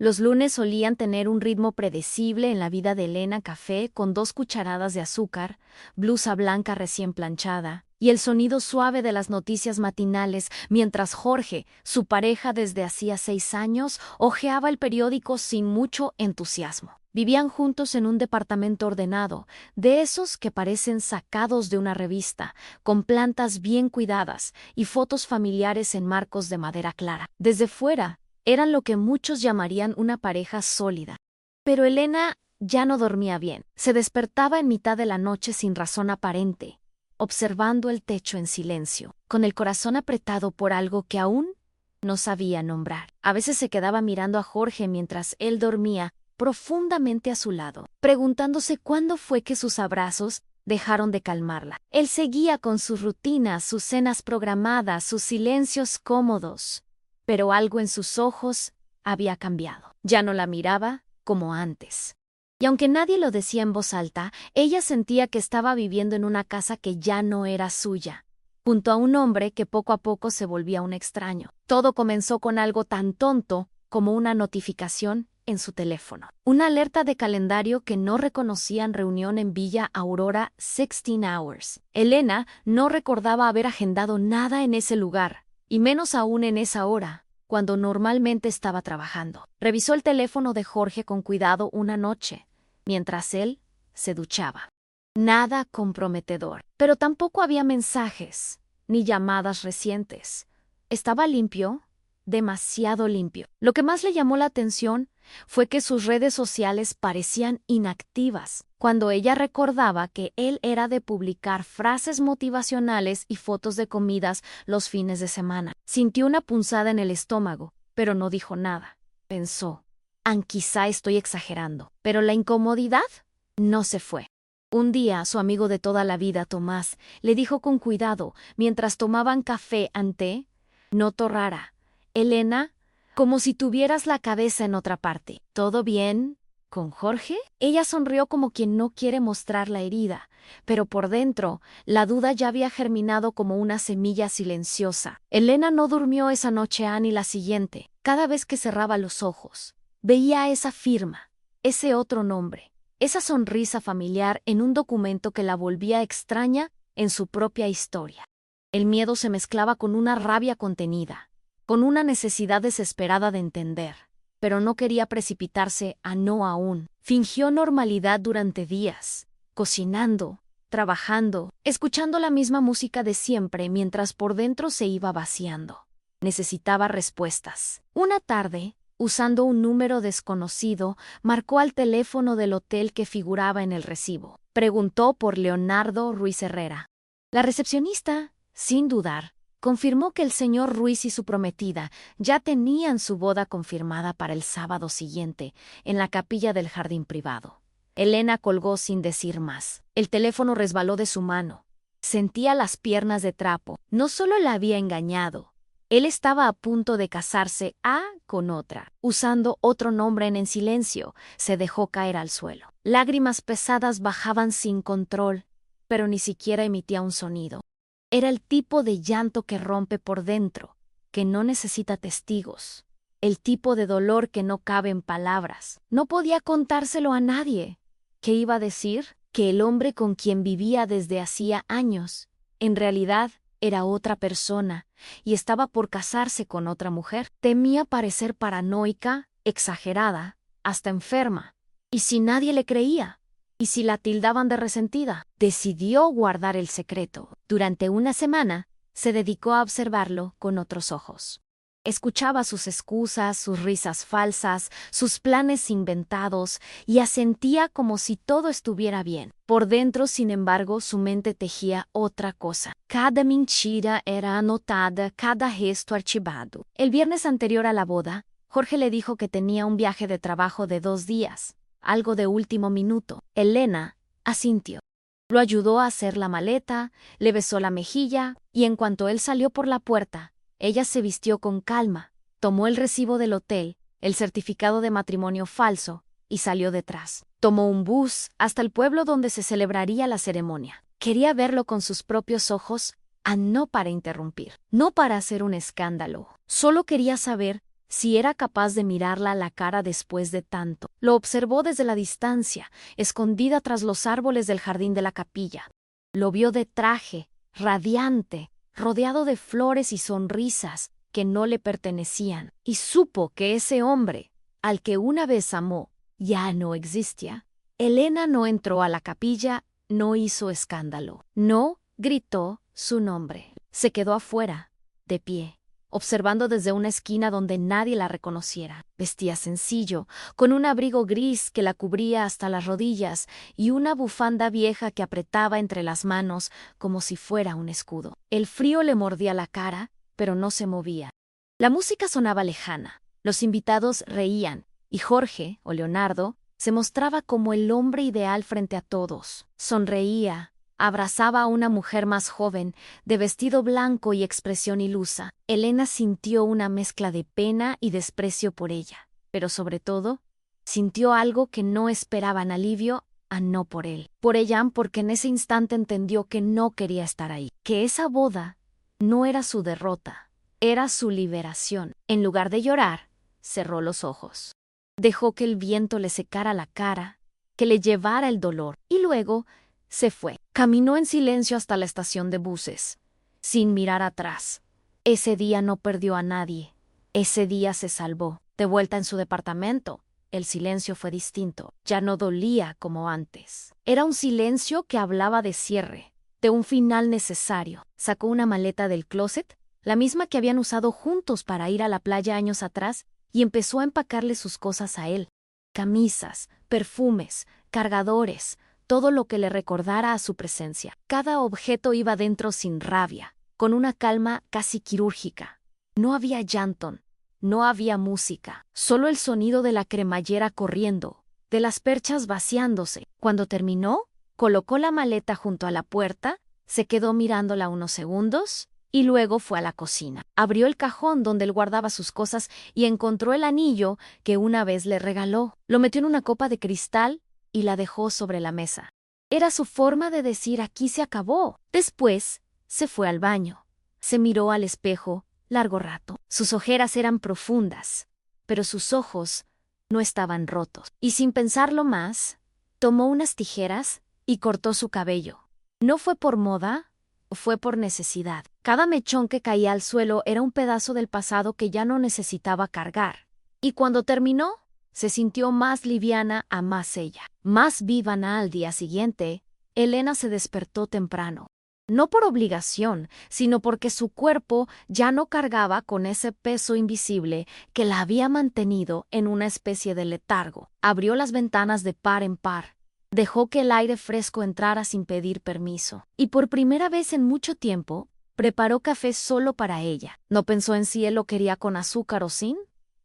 Los lunes solían tener un ritmo predecible en la vida de Elena: café con 2 cucharadas de azúcar, blusa blanca recién planchada, y el sonido suave de las noticias matinales, mientras Jorge, su pareja desde hacía 6 años, hojeaba el periódico sin mucho entusiasmo. Vivían juntos en un departamento ordenado, de esos que parecen sacados de una revista, con plantas bien cuidadas y fotos familiares en marcos de madera clara. Desde fuera, eran lo que muchos llamarían una pareja sólida. Pero Elena ya no dormía bien. Se despertaba en mitad de la noche sin razón aparente, observando el techo en silencio, con el corazón apretado por algo que aún no sabía nombrar. A veces se quedaba mirando a Jorge mientras él dormía profundamente a su lado, preguntándose cuándo fue que sus abrazos dejaron de calmarla. Él seguía con sus rutinas, sus cenas programadas, sus silencios cómodos, pero algo en sus ojos había cambiado. Ya no la miraba como antes. Y aunque nadie lo decía en voz alta, ella sentía que estaba viviendo en una casa que ya no era suya, junto a un hombre que poco a poco se volvía un extraño. Todo comenzó con algo tan tonto como una notificación en su teléfono. Una alerta de calendario que no reconocían: reunión en Villa Aurora 16 Hours. Elena no recordaba haber agendado nada en ese lugar, y menos aún en esa hora, cuando normalmente estaba trabajando. Revisó el teléfono de Jorge con cuidado una noche, mientras él se duchaba. Nada comprometedor, pero tampoco había mensajes, ni llamadas recientes. Estaba limpio, demasiado limpio. Lo que más le llamó la atención fue que sus redes sociales parecían inactivas, cuando ella recordaba que él era de publicar frases motivacionales y fotos de comidas los fines de semana. Sintió una punzada en el estómago, pero no dijo nada. Pensó: quizá estoy exagerando. Pero la incomodidad no se fue. Un día, su amigo de toda la vida, Tomás, le dijo con cuidado, mientras tomaban café ante noto rara: Elena, como si tuvieras la cabeza en otra parte. ¿Todo bien con Jorge? Ella sonrió como quien no quiere mostrar la herida, pero por dentro la duda ya había germinado como una semilla silenciosa. Elena no durmió esa noche ni la siguiente. Cada vez que cerraba los ojos, veía esa firma, ese otro nombre, esa sonrisa familiar en un documento que la volvía extraña en su propia historia. El miedo se mezclaba con una rabia contenida, con una necesidad desesperada de entender, pero no quería precipitarse a no aún. Fingió normalidad durante días, cocinando, trabajando, escuchando la misma música de siempre mientras por dentro se iba vaciando. Necesitaba respuestas. Una tarde, usando un número desconocido, marcó al teléfono del hotel que figuraba en el recibo. Preguntó por Leonardo Ruiz Herrera. La recepcionista, sin dudar, confirmó que el señor Ruiz y su prometida ya tenían su boda confirmada para el sábado siguiente, en la capilla del jardín privado. Elena colgó sin decir más. El teléfono resbaló de su mano. Sentía las piernas de trapo. No solo la había engañado, él estaba a punto de casarse con otra. Usando otro nombre en silencio, se dejó caer al suelo. Lágrimas pesadas bajaban sin control, pero ni siquiera emitía un sonido. Era el tipo de llanto que rompe por dentro, que no necesita testigos. El tipo de dolor que no cabe en palabras. No podía contárselo a nadie. ¿Qué iba a decir? Que el hombre con quien vivía desde hacía años, en realidad, era otra persona y estaba por casarse con otra mujer. Temía parecer paranoica, exagerada, hasta enferma. ¿Y si nadie le creía? ¿Y si la tildaban de resentida? Decidió guardar el secreto. Durante una semana, se dedicó a observarlo con otros ojos. Escuchaba sus excusas, sus risas falsas, sus planes inventados, y asentía como si todo estuviera bien. Por dentro, sin embargo, su mente tejía otra cosa. Cada mentira era anotada, cada gesto archivado. El viernes anterior a la boda, Jorge le dijo que tenía un viaje de trabajo de 2 días, algo de último minuto. Elena asintió. Lo ayudó a hacer la maleta, le besó la mejilla, y en cuanto él salió por la puerta, ella se vistió con calma, tomó el recibo del hotel, el certificado de matrimonio falso, y salió detrás. Tomó un bus hasta el pueblo donde se celebraría la ceremonia. Quería verlo con sus propios ojos, no para interrumpir, no para hacer un escándalo. Solo quería saber si era capaz de mirarla a la cara después de tanto. Lo observó desde la distancia, escondida tras los árboles del jardín de la capilla. Lo vio de traje, radiante, rodeado de flores y sonrisas que no le pertenecían, y supo que ese hombre, al que una vez amó, ya no existía. Elena no entró a la capilla, no hizo escándalo, no gritó su nombre. Se quedó afuera, de pie, observando desde una esquina donde nadie la reconociera. Vestía sencillo, con un abrigo gris que la cubría hasta las rodillas y una bufanda vieja que apretaba entre las manos como si fuera un escudo. El frío le mordía la cara, pero no se movía. La música sonaba lejana, los invitados reían, y Jorge, o Leonardo, se mostraba como el hombre ideal frente a todos. Sonreía, abrazaba a una mujer más joven, de vestido blanco y expresión ilusa. Elena sintió una mezcla de pena y desprecio por ella, pero sobre todo, sintió algo que no esperaban: alivio a no por él. Por ella, porque en ese instante entendió que no quería estar ahí, que esa boda no era su derrota, era su liberación. En lugar de llorar, cerró los ojos. Dejó que el viento le secara la cara, que le llevara el dolor, y luego se fue. Caminó en silencio hasta la estación de buses, sin mirar atrás. Ese día no perdió a nadie. Ese día se salvó. De vuelta en su departamento, el silencio fue distinto. Ya no dolía como antes. Era un silencio que hablaba de cierre, de un final necesario. Sacó una maleta del closet, la misma que habían usado juntos para ir a la playa años atrás, y empezó a empacarle sus cosas a él. Camisas, perfumes, cargadores, todo lo que le recordara a su presencia. Cada objeto iba dentro sin rabia, con una calma casi quirúrgica. No había llanto, no había música, solo el sonido de la cremallera corriendo, de las perchas vaciándose. Cuando terminó, colocó la maleta junto a la puerta, se quedó mirándola unos segundos, y luego fue a la cocina. Abrió el cajón donde él guardaba sus cosas y encontró el anillo que una vez le regaló. Lo metió en una copa de cristal y la dejó sobre la mesa. Era su forma de decir: aquí se acabó. Después se fue al baño. Se miró al espejo largo rato. Sus ojeras eran profundas, pero sus ojos no estaban rotos. Y sin pensarlo más, tomó unas tijeras y cortó su cabello. No fue por moda, fue por necesidad. Cada mechón que caía al suelo era un pedazo del pasado que ya no necesitaba cargar. Y cuando terminó, se sintió más liviana a más ella, más viva. Al día siguiente, Elena se despertó temprano. No por obligación, sino porque su cuerpo ya no cargaba con ese peso invisible que la había mantenido en una especie de letargo. Abrió las ventanas de par en par. Dejó que el aire fresco entrara sin pedir permiso. Y por primera vez en mucho tiempo, preparó café solo para ella. No pensó en si él lo quería con azúcar o sin,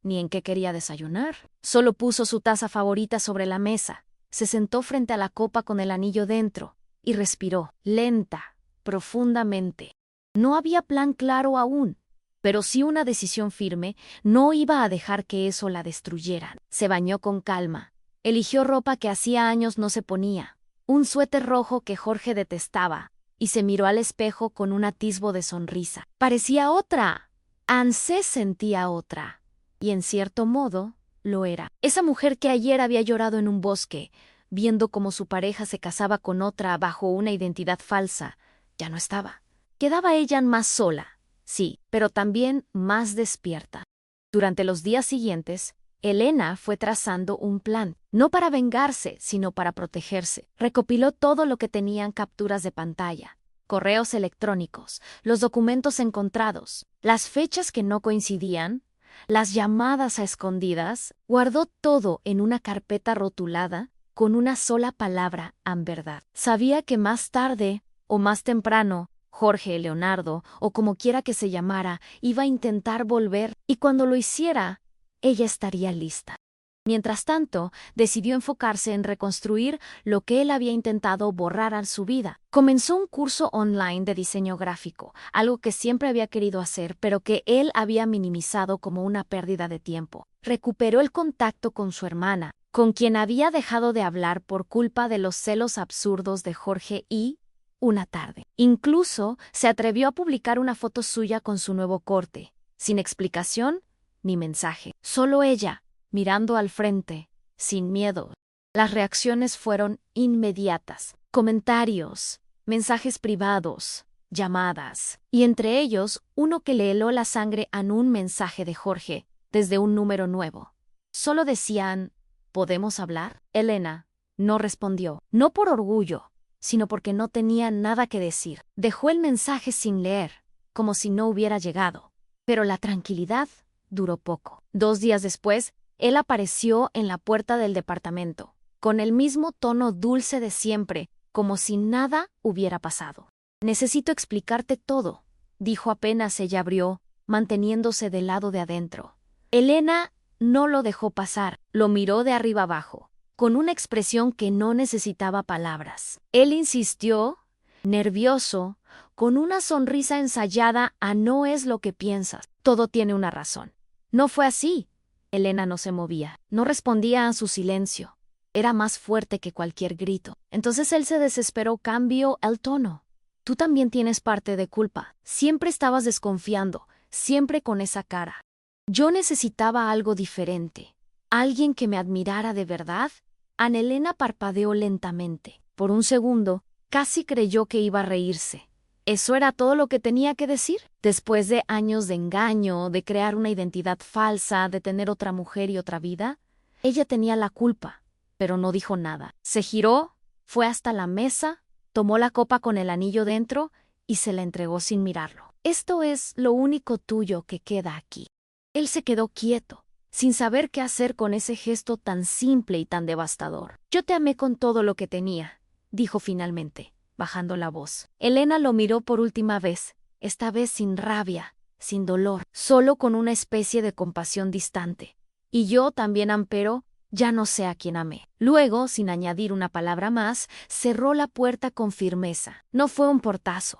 ni en qué quería desayunar. Solo puso su taza favorita sobre la mesa, se sentó frente a la copa con el anillo dentro, y respiró, lenta, profundamente. No había plan claro aún, pero sí una decisión firme. No iba a dejar que eso la destruyera. Se bañó con calma. Eligió ropa que hacía años no se ponía, un suéter rojo que Jorge detestaba, y se miró al espejo con un atisbo de sonrisa. Parecía otra. Ansé sentía otra. Y en cierto modo, lo era. Esa mujer que ayer había llorado en un bosque, viendo cómo su pareja se casaba con otra bajo una identidad falsa, ya no estaba. Quedaba ella más sola, sí, pero también más despierta. Durante los días siguientes, Elena fue trazando un plan, no para vengarse, sino para protegerse. Recopiló todo lo que tenían capturas de pantalla, correos electrónicos, los documentos encontrados, las fechas que no coincidían, las llamadas a escondidas. Guardó todo en una carpeta rotulada con una sola palabra: verdad. Sabía que más tarde o más temprano, Jorge, Leonardo, o como quiera que se llamara, iba a intentar volver, y cuando lo hiciera, ella estaría lista. Mientras tanto, decidió enfocarse en reconstruir lo que él había intentado borrar en su vida. Comenzó un curso online de diseño gráfico, algo que siempre había querido hacer, pero que él había minimizado como una pérdida de tiempo. Recuperó el contacto con su hermana, con quien había dejado de hablar por culpa de los celos absurdos de Jorge, y, una tarde, incluso se atrevió a publicar una foto suya con su nuevo corte, sin explicación, ni mensaje. Solo ella, mirando al frente, sin miedo. Las reacciones fueron inmediatas. Comentarios, mensajes privados, llamadas. Y entre ellos, uno que le heló la sangre a un mensaje de Jorge, desde un número nuevo. Solo decían, ¿podemos hablar? Elena no respondió, no por orgullo, sino porque no tenía nada que decir. Dejó el mensaje sin leer, como si no hubiera llegado. Pero la tranquilidad duró poco. 2 días después, él apareció en la puerta del departamento, con el mismo tono dulce de siempre, como si nada hubiera pasado. Necesito explicarte todo, dijo apenas ella abrió, manteniéndose del lado de adentro. Elena no lo dejó pasar, lo miró de arriba abajo, con una expresión que no necesitaba palabras. Él insistió, nervioso, con una sonrisa ensayada a no es lo que piensas, todo tiene una razón. No fue así. Elena no se movía, no respondía a su silencio. Era más fuerte que cualquier grito. Entonces él se desesperó, cambió el tono. Tú también tienes parte de culpa. Siempre estabas desconfiando, siempre con esa cara. Yo necesitaba algo diferente. ¿Alguien que me admirara de verdad? Ana Elena parpadeó lentamente. Por un segundo, casi creyó que iba a reírse. ¿Eso era todo lo que tenía que decir? Después de años de engaño, de crear una identidad falsa, de tener otra mujer y otra vida, ella tenía la culpa, pero no dijo nada. Se giró, fue hasta la mesa, tomó la copa con el anillo dentro y se la entregó sin mirarlo. Esto es lo único tuyo que queda aquí. Él se quedó quieto, sin saber qué hacer con ese gesto tan simple y tan devastador. Yo te amé con todo lo que tenía, dijo finalmente, bajando la voz. Elena lo miró por última vez, esta vez sin rabia, sin dolor, solo con una especie de compasión distante. Y yo también, Ampero, ya no sé a quién amé. Luego, sin añadir una palabra más, cerró la puerta con firmeza. No fue un portazo,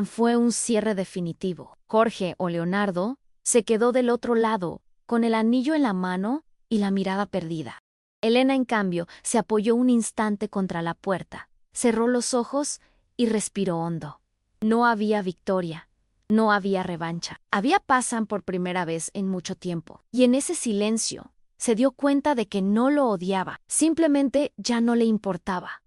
fue un cierre definitivo. Jorge o Leonardo se quedó del otro lado, con el anillo en la mano y la mirada perdida. Elena, en cambio, se apoyó un instante contra la puerta, cerró los ojos y respiró hondo. No había victoria, no había revancha. Había paz por primera vez en mucho tiempo, y en ese silencio se dio cuenta de que no lo odiaba, simplemente ya no le importaba.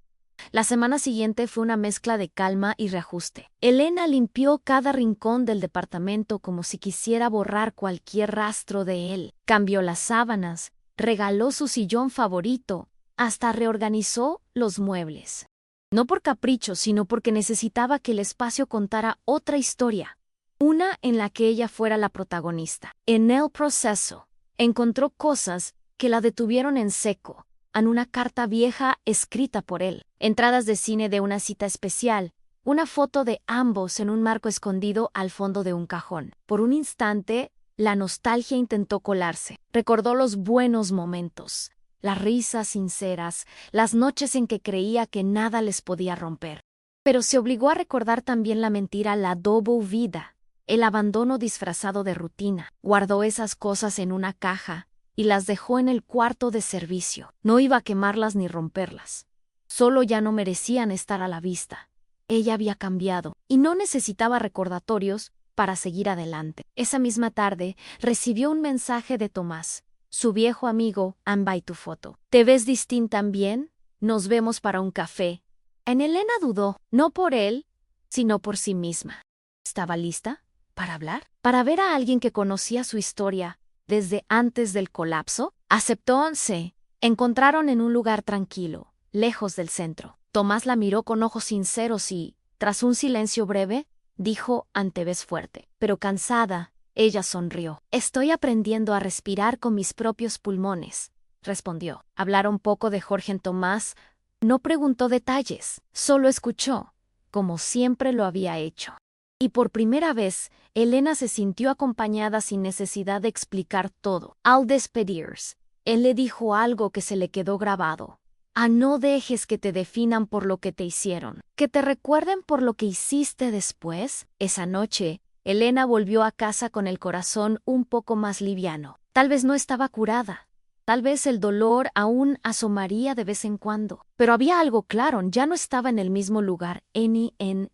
La semana siguiente fue una mezcla de calma y reajuste. Elena limpió cada rincón del departamento como si quisiera borrar cualquier rastro de él. Cambió las sábanas, regaló su sillón favorito, hasta reorganizó los muebles. No por capricho, sino porque necesitaba que el espacio contara otra historia, una en la que ella fuera la protagonista. En el proceso, encontró cosas que la detuvieron en seco, en una carta vieja escrita por él, entradas de cine de una cita especial, una foto de ambos en un marco escondido al fondo de un cajón. Por un instante, la nostalgia intentó colarse. Recordó los buenos momentos, las risas sinceras, las noches en que creía que nada les podía romper. Pero se obligó a recordar también la mentira, la doble vida, el abandono disfrazado de rutina. Guardó esas cosas en una caja y las dejó en el cuarto de servicio. No iba a quemarlas ni romperlas. Solo ya no merecían estar a la vista. Ella había cambiado y no necesitaba recordatorios para seguir adelante. Esa misma tarde recibió un mensaje de Tomás, su viejo amigo. Envié tu foto. ¿Te ves distinta también? Nos vemos para un café. Elena dudó, no por él, sino por sí misma. ¿Estaba lista para hablar? Para ver a alguien que conocía su historia desde antes del colapso. Aceptó. Se encontraron en un lugar tranquilo, lejos del centro. Tomás la miró con ojos sinceros y, tras un silencio breve, dijo ante voz fuerte, pero cansada. Ella sonrió. Estoy aprendiendo a respirar con mis propios pulmones, respondió. Hablaron poco de Jorge en Tomás. No preguntó detalles, solo escuchó, como siempre lo había hecho. Y por primera vez, Elena se sintió acompañada sin necesidad de explicar todo. Al despedirse, él le dijo algo que se le quedó grabado. No dejes que te definan por lo que te hicieron, que te recuerden por lo que hiciste después. Esa noche, Elena volvió a casa con el corazón un poco más liviano. Tal vez no estaba curada. Tal vez el dolor aún asomaría de vez en cuando. Pero había algo claro, ya no estaba en el mismo lugar, ni en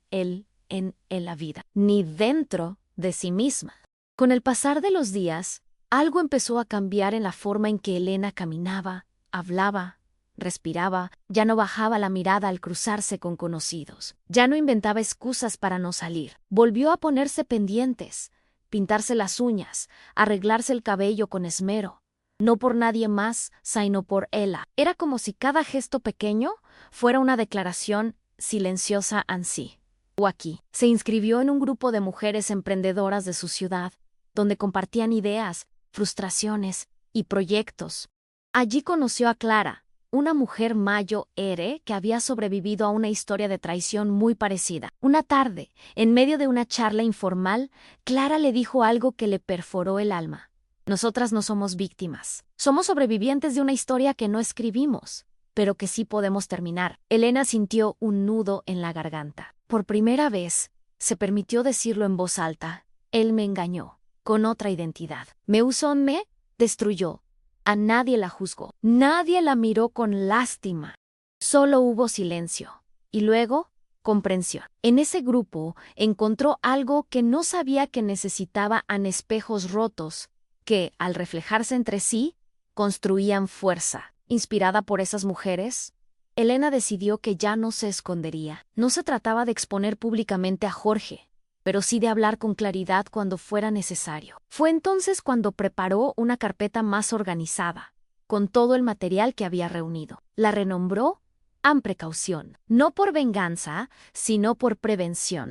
la vida, ni dentro de sí misma. Con el pasar de los días, Algo empezó a cambiar en la forma en que Elena caminaba, hablaba, respiraba, ya no bajaba la mirada al cruzarse con conocidos, ya no inventaba excusas para no salir, volvió a ponerse pendientes, pintarse las uñas, arreglarse el cabello con esmero, no por nadie más, sino por ella. Era como si cada gesto pequeño fuera una declaración silenciosa en sí. O aquí, se inscribió en un grupo de mujeres emprendedoras de su ciudad, donde compartían ideas, frustraciones y proyectos. Allí conoció a Clara, una mujer mayo-ere que había sobrevivido a una historia de traición muy parecida. Una tarde, en medio de una charla informal, Clara le dijo algo que le perforó el alma. Nosotras no somos víctimas. Somos sobrevivientes de una historia que no escribimos, pero que sí podemos terminar. Elena sintió un nudo en la garganta. Por primera vez, se permitió decirlo en voz alta. Él me engañó, con otra identidad. Me usó, me destruyó. A nadie la juzgó. Nadie la miró con lástima. Solo hubo silencio. Y luego, comprensión. En ese grupo encontró algo que no sabía que necesitaba en espejos rotos, que, al reflejarse entre sí, construían fuerza. Inspirada por esas mujeres, Elena decidió que ya no se escondería. No se trataba de exponer públicamente a Jorge, pero sí de hablar con claridad cuando fuera necesario. Fue entonces cuando preparó una carpeta más organizada, con todo el material que había reunido. La renombró An Precaución, no por venganza, sino por prevención.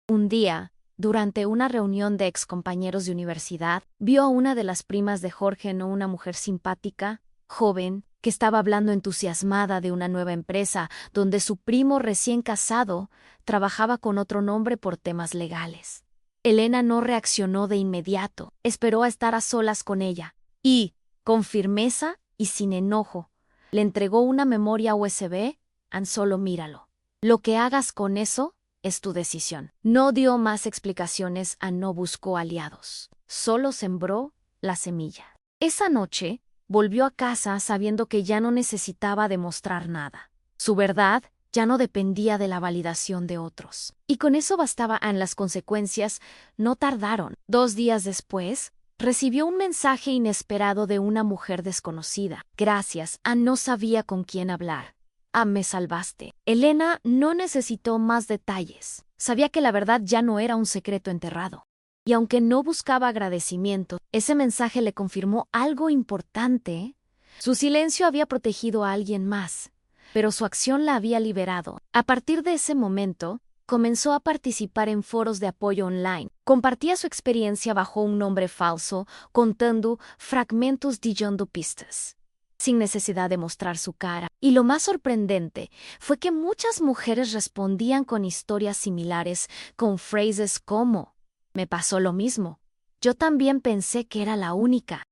Un día, durante una reunión de excompañeros de universidad, vio a una de las primas de Jorge, no una mujer simpática, joven, que estaba hablando entusiasmada de una nueva empresa donde su primo recién casado trabajaba con otro nombre por temas legales. Elena no reaccionó de inmediato, esperó a estar a solas con ella y, con firmeza y sin enojo, le entregó una memoria USB. Solo míralo. Lo que hagas con eso es tu decisión. No dio más explicaciones, no buscó aliados. Solo sembró la semilla. Esa noche, volvió a casa sabiendo que ya no necesitaba demostrar nada. Su verdad ya no dependía de la validación de otros. Y con eso bastaba. Las consecuencias no tardaron. 2 días después, recibió un mensaje inesperado de una mujer desconocida. Gracias, no sabía con quién hablar. Me salvaste. Elena no necesitó más detalles. Sabía que la verdad ya no era un secreto enterrado. Y aunque no buscaba agradecimiento, ese mensaje le confirmó algo importante. Su silencio había protegido a alguien más, pero su acción la había liberado. A partir de ese momento, comenzó a participar en foros de apoyo online. Compartía su experiencia bajo un nombre falso, contando fragmentos de pistas, sin necesidad de mostrar su cara. Y lo más sorprendente fue que muchas mujeres respondían con historias similares, con frases como: me pasó lo mismo. Yo también pensé que era la única.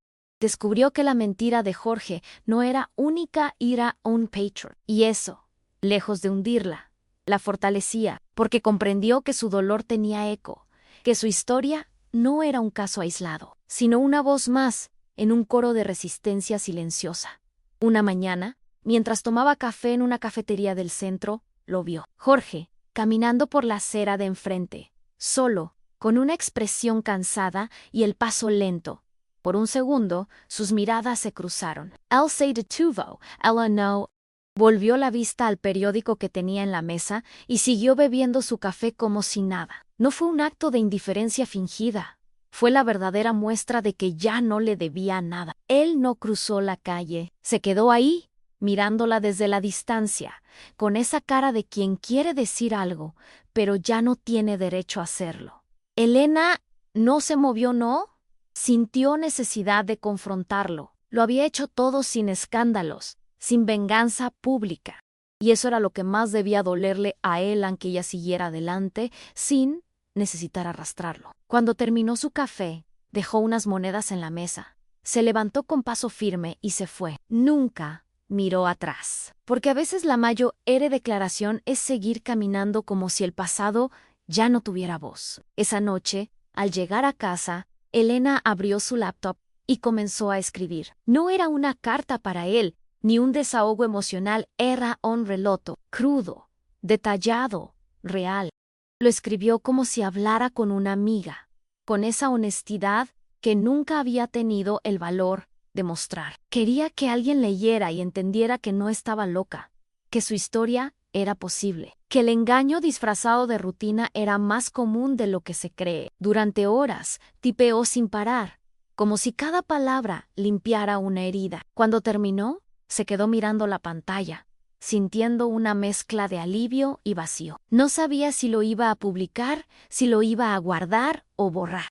Descubrió que la mentira de Jorge no era única, era un patrón. Y eso, lejos de hundirla, la fortalecía, porque comprendió que su dolor tenía eco, que su historia no era un caso aislado, sino una voz más en un coro de resistencia silenciosa. Una mañana, mientras tomaba café en una cafetería del centro, lo vio. Jorge, caminando por la acera de enfrente, solo, con una expresión cansada y el paso lento. Por un segundo, sus miradas se cruzaron. Él se detuvo, ella no. Volvió la vista al periódico que tenía en la mesa y siguió bebiendo su café como si nada. No fue un acto de indiferencia fingida. Fue la verdadera muestra de que ya no le debía nada. Él no cruzó la calle, se quedó ahí, mirándola desde la distancia, con esa cara de quien quiere decir algo, pero ya no tiene derecho a hacerlo. Elena no se movió, ¿no? Sintió necesidad de confrontarlo. Lo había hecho todo sin escándalos, sin venganza pública. Y eso era lo que más debía dolerle a él, aunque ella siguiera adelante, sin necesitar arrastrarlo. Cuando terminó su café, dejó unas monedas en la mesa. Se levantó con paso firme y se fue. Nunca miró atrás. Porque a veces la mayor declaración es seguir caminando como si el pasado ya no tuviera voz. Esa noche, al llegar a casa, Elena abrió su laptop y comenzó a escribir. No era una carta para él, ni un desahogo emocional, era un relato, crudo, detallado, real. Lo escribió como si hablara con una amiga, con esa honestidad que nunca había tenido el valor de mostrar. Quería que alguien leyera y entendiera que no estaba loca, que su historia era posible, que el engaño disfrazado de rutina era más común de lo que se cree. Durante horas, tipeó sin parar, como si cada palabra limpiara una herida. Cuando terminó, se quedó mirando la pantalla, sintiendo una mezcla de alivio y vacío. No sabía si lo iba a publicar, si lo iba a guardar o borrar.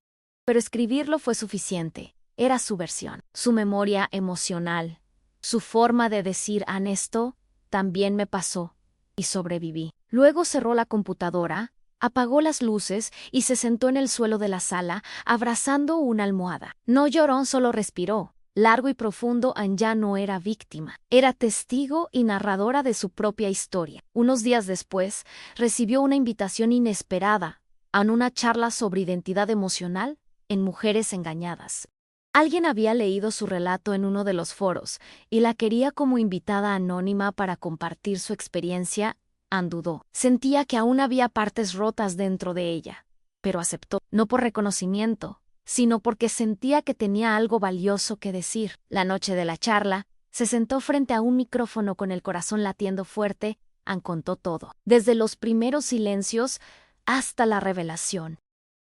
Pero escribirlo fue suficiente. Era su versión, su memoria emocional, su forma de decir honesto, también me pasó, y sobreviví. Luego cerró la computadora, apagó las luces y se sentó en el suelo de la sala, abrazando una almohada. No lloró, solo respiró. Largo y profundo, ya no era víctima. Era testigo y narradora de su propia historia. Unos días después, recibió una invitación inesperada a una charla sobre identidad emocional en mujeres engañadas. Alguien había leído su relato en uno de los foros y la quería como invitada anónima para compartir su experiencia. Ann dudó. Sentía que aún había partes rotas dentro de ella, pero aceptó, no por reconocimiento, sino porque sentía que tenía algo valioso que decir. La noche de la charla, se sentó frente a un micrófono con el corazón latiendo fuerte. Ann contó todo, desde los primeros silencios hasta la revelación.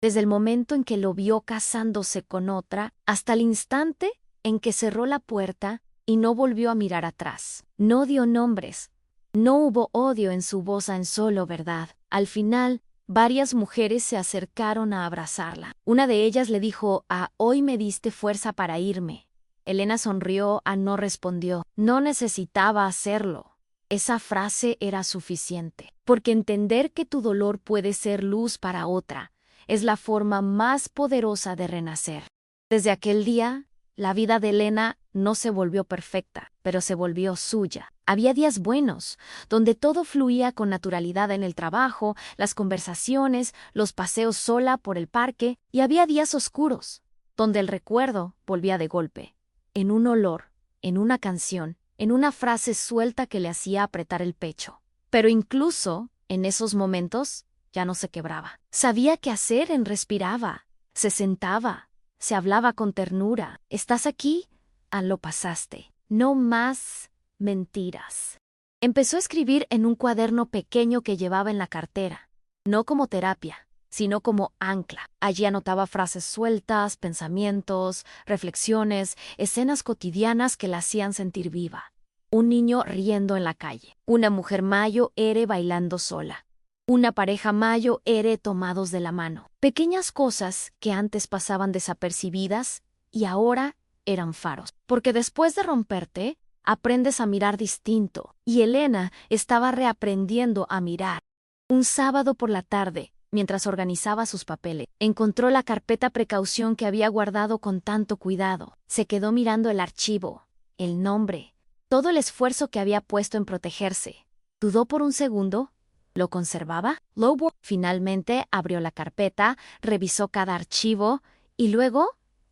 Desde el momento en que lo vio casándose con otra, hasta el instante en que cerró la puerta y no volvió a mirar atrás. No dio nombres. No hubo odio en su voz, solo verdad. Al final, varias mujeres se acercaron a abrazarla. Una de ellas le dijo: hoy me diste fuerza para irme. Elena sonrió, no respondió. No necesitaba hacerlo. Esa frase era suficiente. Porque entender que tu dolor puede ser luz para otra es la forma más poderosa de renacer. Desde aquel día, la vida de Elena no se volvió perfecta, pero se volvió suya. Había días buenos, donde todo fluía con naturalidad en el trabajo, las conversaciones, los paseos sola por el parque, y había días oscuros, donde el recuerdo volvía de golpe, en un olor, en una canción, en una frase suelta que le hacía apretar el pecho. Pero incluso en esos momentos, ya no se quebraba. Sabía qué hacer, respiraba, se sentaba, se hablaba con ternura. ¿Estás aquí? Lo pasaste. No más mentiras. Empezó a escribir en un cuaderno pequeño que llevaba en la cartera, no como terapia, sino como ancla. Allí anotaba frases sueltas, pensamientos, reflexiones, escenas cotidianas que la hacían sentir viva. Un niño riendo en la calle, una mujer mayo bailando sola. Una pareja mayo tomados de la mano. Pequeñas cosas que antes pasaban desapercibidas y ahora eran faros. Porque después de romperte, aprendes a mirar distinto. Y Elena estaba reaprendiendo a mirar. Un sábado por la tarde, mientras organizaba sus papeles, encontró la carpeta precaución que había guardado con tanto cuidado. Se quedó mirando el archivo, el nombre, todo el esfuerzo que había puesto en protegerse. Dudó por un segundo. ¿Lo conservaba? Lowborn finalmente abrió la carpeta, revisó cada archivo y luego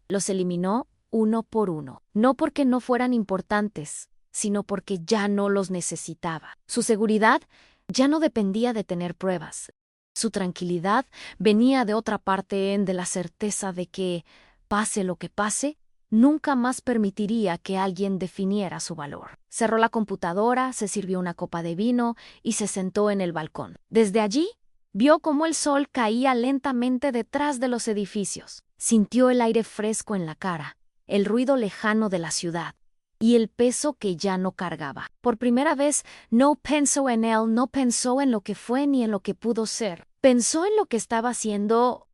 los eliminó uno por uno. No porque no fueran importantes, sino porque ya no los necesitaba. Su seguridad ya no dependía de tener pruebas. Su tranquilidad venía de otra parte, de la certeza de que, pase lo que pase, nunca más permitiría que alguien definiera su valor. Cerró la computadora, se sirvió una copa de vino y se sentó en el balcón. Desde allí, vio cómo el sol caía lentamente detrás de los edificios. Sintió el aire fresco en la cara, el ruido lejano de la ciudad y el peso que ya no cargaba. Por primera vez, no pensó en él, no pensó en lo que fue ni en lo que pudo ser. Pensó en lo que estaba haciendo.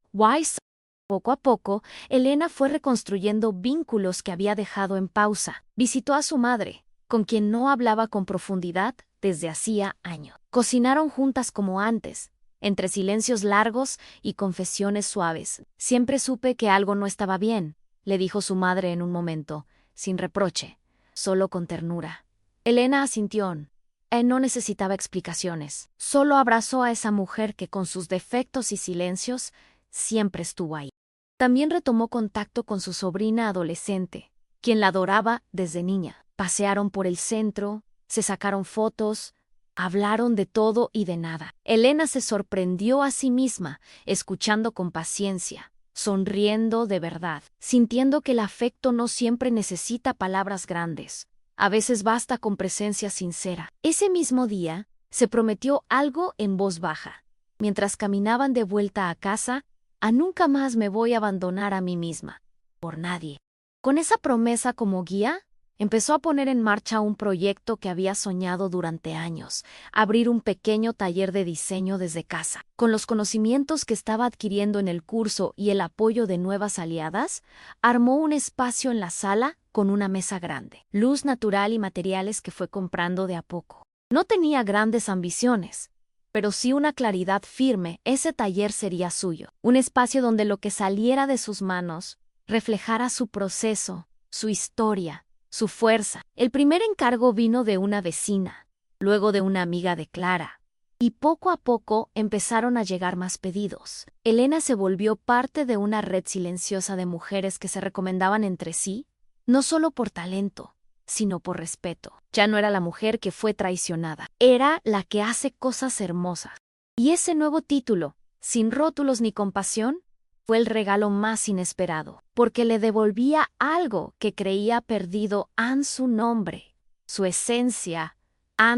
Poco a poco, Elena fue reconstruyendo vínculos que había dejado en pausa. Visitó a su madre, con quien no hablaba con profundidad desde hacía años. Cocinaron juntas como antes, entre silencios largos y confesiones suaves. Siempre supe que algo no estaba bien, le dijo su madre en un momento, sin reproche, solo con ternura. Elena asintió. Él no necesitaba explicaciones. Solo abrazó a esa mujer que, con sus defectos y silencios, siempre estuvo ahí. También retomó contacto con su sobrina adolescente, quien la adoraba desde niña. Pasearon por el centro, se sacaron fotos, hablaron de todo y de nada. Elena se sorprendió a sí misma, escuchando con paciencia, sonriendo de verdad, sintiendo que el afecto no siempre necesita palabras grandes. A veces basta con presencia sincera. Ese mismo día, se prometió algo en voz baja. Mientras caminaban de vuelta a casa, a nunca más me voy a abandonar a mí misma. Por nadie. Con esa promesa como guía, empezó a poner en marcha un proyecto que había soñado durante años, abrir un pequeño taller de diseño desde casa. Con los conocimientos que estaba adquiriendo en el curso y el apoyo de nuevas aliadas, armó un espacio en la sala con una mesa grande, luz natural y materiales que fue comprando de a poco. No tenía grandes ambiciones, pero sí una claridad firme. Ese taller sería suyo, un espacio donde lo que saliera de sus manos reflejara su proceso, su historia, su fuerza. El primer encargo vino de una vecina, luego de una amiga de Clara, y poco a poco empezaron a llegar más pedidos. Elena se volvió parte de una red silenciosa de mujeres que se recomendaban entre sí, no solo por talento, sino por respeto. Ya no era la mujer que fue traicionada, era la que hace cosas hermosas. Y ese nuevo título, sin rótulos ni compasión, fue el regalo más inesperado, porque le devolvía algo que creía perdido: su nombre, su esencia,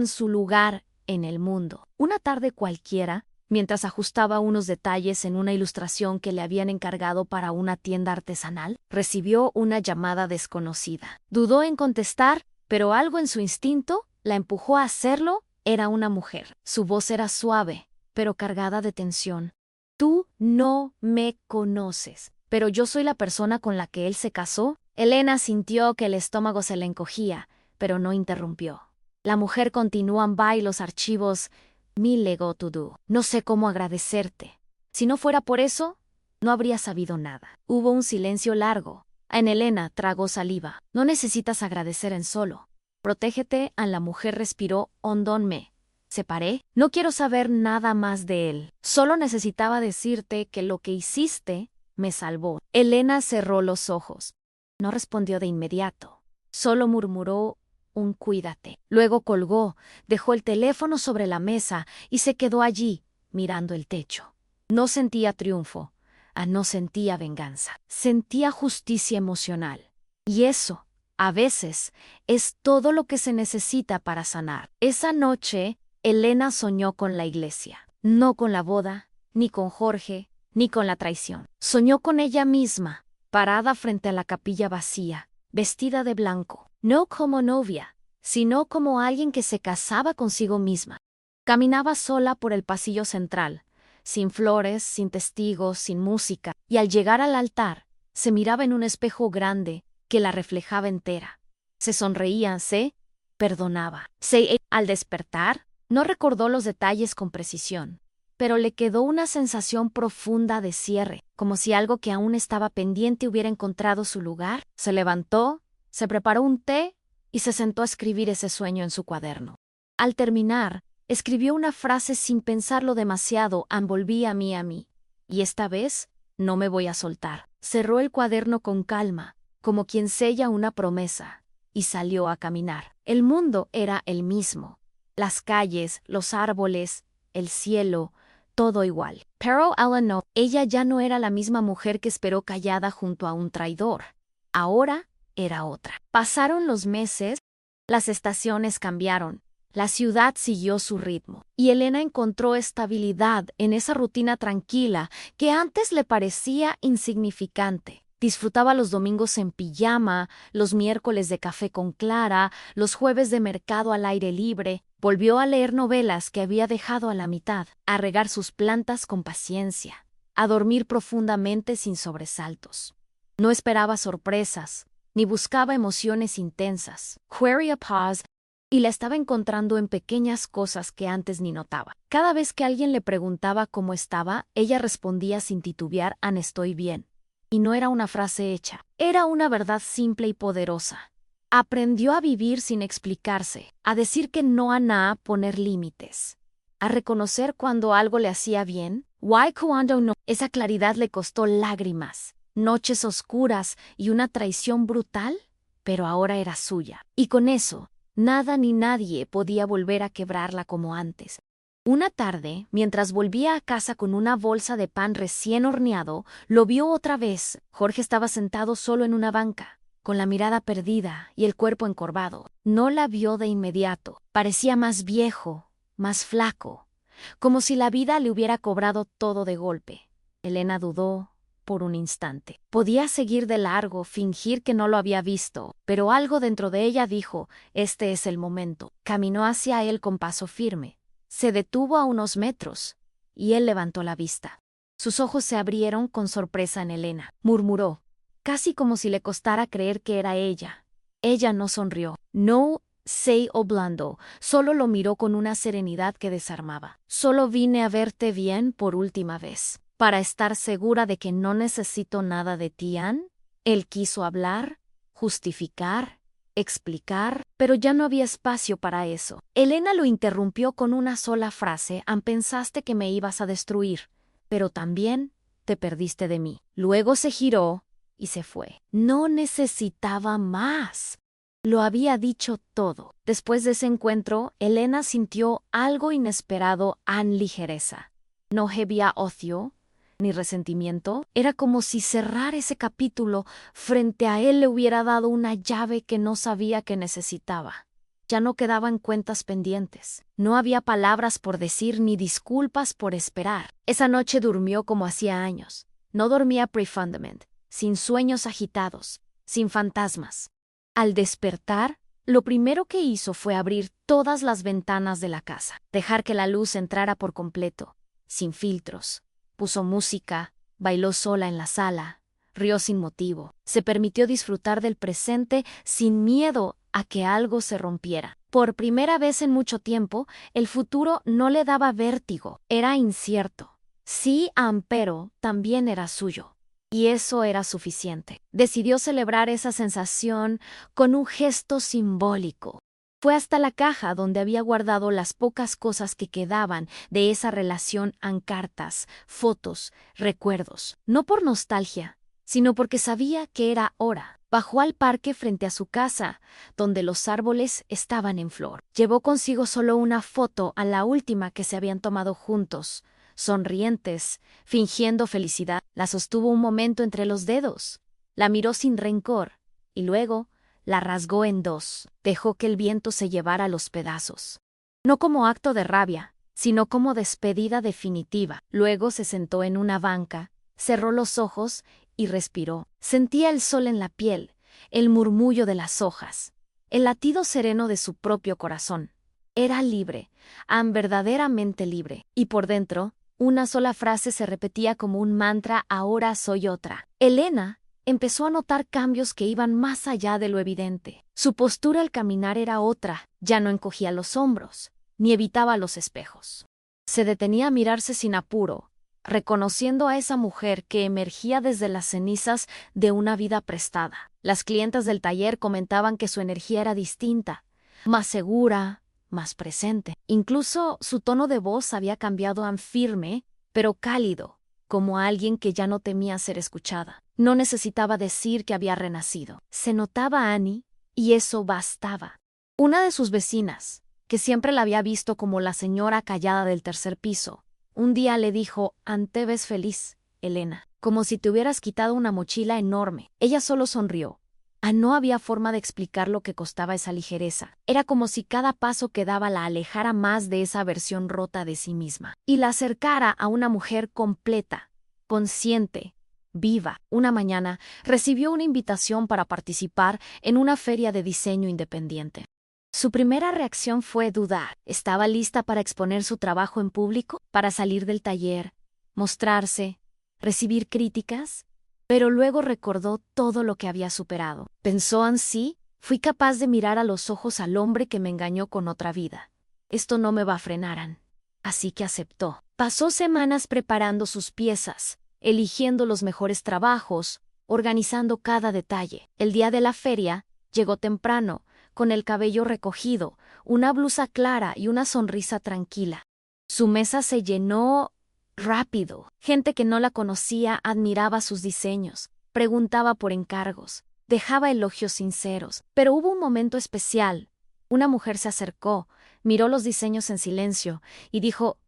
su lugar en el mundo. Una tarde cualquiera, mientras ajustaba unos detalles en una ilustración que le habían encargado para una tienda artesanal, recibió una llamada desconocida. Dudó en contestar, pero algo en su instinto la empujó a hacerlo. Era una mujer. Su voz era suave, pero cargada de tensión. Tú no me conoces, pero yo soy la persona con la que él se casó. Elena sintió que el estómago se le encogía, pero no interrumpió. La mujer continuaba y los archivos. Mi lego to do. No sé cómo agradecerte. Si no fuera por eso, no habría sabido nada. Hubo un silencio largo. En Elena tragó saliva. No necesitas agradecer en solo. Protégete. La mujer respiró hondo. Me separé. No quiero saber nada más de él. Solo necesitaba decirte que lo que hiciste me salvó. Elena cerró los ojos. No respondió de inmediato. Solo murmuró un cuídate. Luego colgó, dejó el teléfono sobre la mesa y se quedó allí, mirando el techo. No sentía triunfo, no sentía venganza. Sentía justicia emocional. Y eso, a veces, es todo lo que se necesita para sanar. Esa noche, Elena soñó con la iglesia. No con la boda, ni con Jorge, ni con la traición. Soñó con ella misma, parada frente a la capilla vacía, vestida de blanco. No como novia, sino como alguien que se casaba consigo misma. Caminaba sola por el pasillo central, sin flores, sin testigos, sin música, y al llegar al altar, se miraba en un espejo grande que la reflejaba entera. Se sonreía, se perdonaba. Al despertar, no recordó los detalles con precisión, pero le quedó una sensación profunda de cierre, como si algo que aún estaba pendiente hubiera encontrado su lugar. Se levantó, se preparó un té y se sentó a escribir ese sueño en su cuaderno. Al terminar, escribió una frase sin pensarlo demasiado: volví a mí, y esta vez no me voy a soltar. Cerró el cuaderno con calma, como quien sella una promesa, y salió a caminar. El mundo era el mismo. Las calles, los árboles, el cielo, todo igual. Pero ella ya no era la misma mujer que esperó callada junto a un traidor. Ahora era otra. Pasaron los meses, las estaciones cambiaron, la ciudad siguió su ritmo, y Elena encontró estabilidad en esa rutina tranquila que antes le parecía insignificante. Disfrutaba los domingos en pijama, los miércoles de café con Clara, los jueves de mercado al aire libre. Volvió a leer novelas que había dejado a la mitad, a regar sus plantas con paciencia, a dormir profundamente sin sobresaltos. No esperaba sorpresas, ni buscaba emociones intensas. Quería paz, y la estaba encontrando en pequeñas cosas que antes ni notaba. Cada vez que alguien le preguntaba cómo estaba, ella respondía sin titubear: estoy bien. Y no era una frase hecha, era una verdad simple y poderosa. Aprendió a vivir sin explicarse, a decir que no, a nada, poner límites, a reconocer cuando algo le hacía bien, cuando no. Esa claridad le costó lágrimas, noches oscuras y una traición brutal, pero ahora era suya. Y con eso, nada ni nadie podía volver a quebrarla como antes. Una tarde, mientras volvía a casa con una bolsa de pan recién horneado, lo vio otra vez. Jorge estaba sentado solo en una banca, con la mirada perdida y el cuerpo encorvado. No la vio de inmediato. Parecía más viejo, más flaco, como si la vida le hubiera cobrado todo de golpe. Elena dudó por un instante. Podía seguir de largo, fingir que no lo había visto, pero algo dentro de ella dijo: este es el momento. Caminó hacia él con paso firme. Se detuvo a unos metros, y él levantó la vista. Sus ojos se abrieron con sorpresa en Elena. Murmuró, casi como si le costara creer que era ella. Ella no sonrió. No se blando, solo lo miró con una serenidad que desarmaba. Solo vine a verte bien por última vez, para estar segura de que no necesito nada de ti, Ann. Él quiso hablar, justificar, explicar, pero ya no había espacio para eso. Elena lo interrumpió con una sola frase: pensaste que me ibas a destruir, pero también te perdiste de mí. Luego se giró y se fue. No necesitaba más. Lo había dicho todo. Después de ese encuentro, Elena sintió algo inesperado en ligereza. No había ocio ni resentimiento. Era como si cerrar ese capítulo frente a él le hubiera dado una llave que no sabía que necesitaba. Ya no quedaban cuentas pendientes. No había palabras por decir ni disculpas por esperar. Esa noche durmió como hacía años. No dormía pre-fundament, sin sueños agitados, sin fantasmas. Al despertar, lo primero que hizo fue abrir todas las ventanas de la casa, dejar que la luz entrara por completo, sin filtros. Puso música, bailó sola en la sala, rió sin motivo. Se permitió disfrutar del presente sin miedo a que algo se rompiera. Por primera vez en mucho tiempo, el futuro no le daba vértigo, era incierto. Sí, pero también era suyo. Y eso era suficiente. Decidió celebrar esa sensación con un gesto simbólico. Fue hasta la caja donde había guardado las pocas cosas que quedaban de esa relación en cartas, fotos, recuerdos. No por nostalgia, sino porque sabía que era hora. Bajó al parque frente a su casa, donde los árboles estaban en flor. Llevó consigo solo una foto, a la última que se habían tomado juntos, sonrientes, fingiendo felicidad. La sostuvo un momento entre los dedos, la miró sin rencor, y luego la rasgó en dos. Dejó que el viento se llevara los pedazos. No como acto de rabia, sino como despedida definitiva. Luego se sentó en una banca, cerró los ojos y respiró. Sentía el sol en la piel, el murmullo de las hojas, el latido sereno de su propio corazón. Era libre, verdaderamente libre. Y por dentro, una sola frase se repetía como un mantra: ahora soy otra. Elena empezó a notar cambios que iban más allá de lo evidente. Su postura al caminar era otra, ya no encogía los hombros, ni evitaba los espejos. Se detenía a mirarse sin apuro, reconociendo a esa mujer que emergía desde las cenizas de una vida prestada. Las clientas del taller comentaban que su energía era distinta, más segura, más presente. Incluso su tono de voz había cambiado a firme, pero cálido, como alguien que ya no temía ser escuchada. No necesitaba decir que había renacido. Se notaba a Annie, y eso bastaba. Una de sus vecinas, que siempre la había visto como la señora callada del tercer piso, un día le dijo: «Te ves feliz, Elena, como si te hubieras quitado una mochila enorme». Ella solo sonrió. No había forma de explicar lo que costaba esa ligereza. Era como si cada paso que daba la alejara más de esa versión rota de sí misma y la acercara a una mujer completa, consciente, viva. Una mañana recibió una invitación para participar en una feria de diseño independiente. Su primera reacción fue dudar. ¿Estaba lista para exponer su trabajo en público? ¿Para salir del taller, mostrarse, recibir críticas? Pero luego recordó todo lo que había superado. Pensó: sí, fui capaz de mirar a los ojos al hombre que me engañó con otra vida. Esto no me va a frenar, Ann. Así que aceptó. Pasó semanas preparando sus piezas, eligiendo los mejores trabajos, organizando cada detalle. El día de la feria llegó temprano, con el cabello recogido, una blusa clara y una sonrisa tranquila. Su mesa se llenó rápido. Gente que no la conocía admiraba sus diseños, preguntaba por encargos, dejaba elogios sinceros. Pero hubo un momento especial, Una mujer se acercó, miró los diseños en silencio y dijo: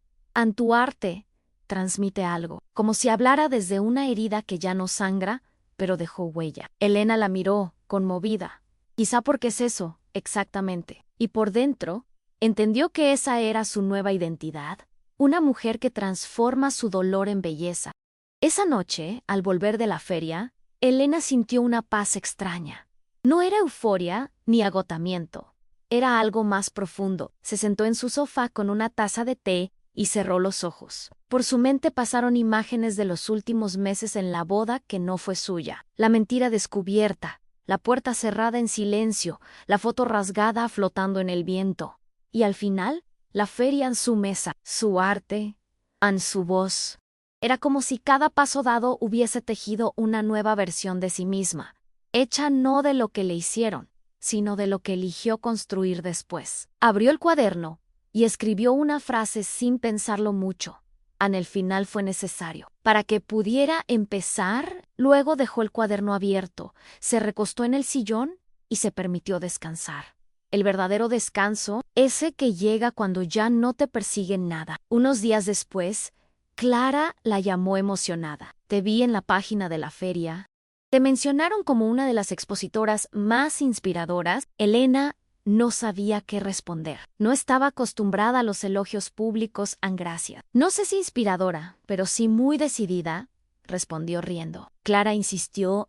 «Tu arte transmite algo», como si hablara desde una herida que ya no sangra, pero dejó huella. Elena la miró, conmovida. Quizá porque es eso, exactamente. Y por dentro, entendió que esa era su nueva identidad, una mujer que transforma su dolor en belleza. Esa noche, al volver de la feria, Elena sintió una paz extraña. No era euforia ni agotamiento. Era algo más profundo. Se sentó en su sofá con una taza de té y cerró los ojos. Por su mente pasaron imágenes de los últimos meses en la boda que no fue suya. La mentira descubierta, la puerta cerrada en silencio, la foto rasgada flotando en el viento. Y al final, la feria en su mesa, su arte, en su voz. Era como si cada paso dado hubiese tejido una nueva versión de sí misma, hecha no de lo que le hicieron, sino de lo que eligió construir después. Abrió el cuaderno y escribió una frase sin pensarlo mucho. En el final fue necesario. Para que pudiera empezar, luego dejó el cuaderno abierto, se recostó en el sillón y se permitió descansar. El verdadero descanso, ese que llega cuando ya no te persigue nada. Unos días después, Clara la llamó emocionada. «Te vi en la página de la feria. Te mencionaron como una de las expositoras más inspiradoras». Elena no sabía qué responder. No estaba acostumbrada a los elogios públicos en Gracia. «No sé si inspiradora, pero sí muy decidida», respondió riendo. Clara insistió: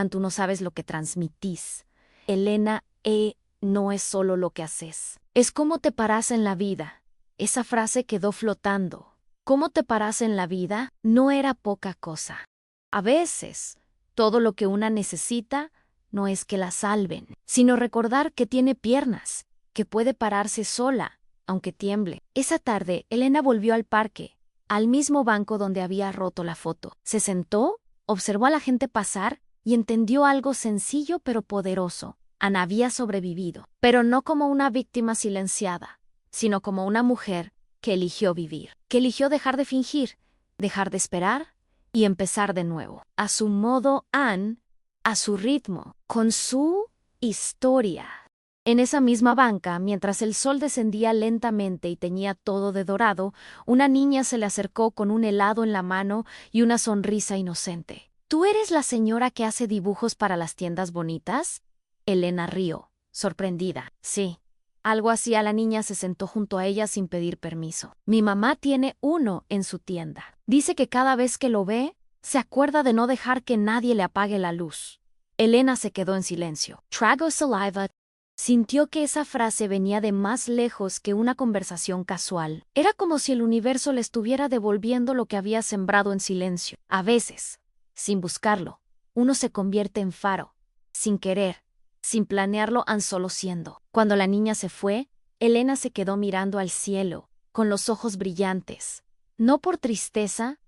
«Tú no sabes lo que transmitís. Elena, no es solo lo que haces. Es cómo te paras en la vida». Esa frase quedó flotando. Cómo te paras en la vida no era poca cosa. A veces, todo lo que una necesita no es que la salven, sino recordar que tiene piernas, que puede pararse sola, aunque tiemble. Esa tarde, Elena volvió al parque, al mismo banco donde había roto la foto. Se sentó, observó a la gente pasar y entendió algo sencillo pero poderoso. Ana había sobrevivido, pero no como una víctima silenciada, sino como una mujer que eligió vivir, que eligió dejar de fingir, dejar de esperar y empezar de nuevo, a su modo, a su ritmo, con su historia. En esa misma banca, mientras el sol descendía lentamente y teñía todo de dorado, una niña se le acercó con un helado en la mano y una sonrisa inocente. «¿Tú eres la señora que hace dibujos para las tiendas bonitas?» Elena rió, sorprendida. «Sí». Algo así. La niña se sentó junto a ella sin pedir permiso. «Mi mamá tiene uno en su tienda. Dice que cada vez que lo ve, se acuerda de no dejar que nadie le apague la luz». Elena se quedó en silencio. Tragó saliva. Sintió que esa frase venía de más lejos que una conversación casual. Era como si el universo le estuviera devolviendo lo que había sembrado en silencio. A veces, sin buscarlo, uno se convierte en faro, sin querer, sin planearlo, solo siendo. Cuando la niña se fue, Elena se quedó mirando al cielo, con los ojos brillantes. No por tristeza,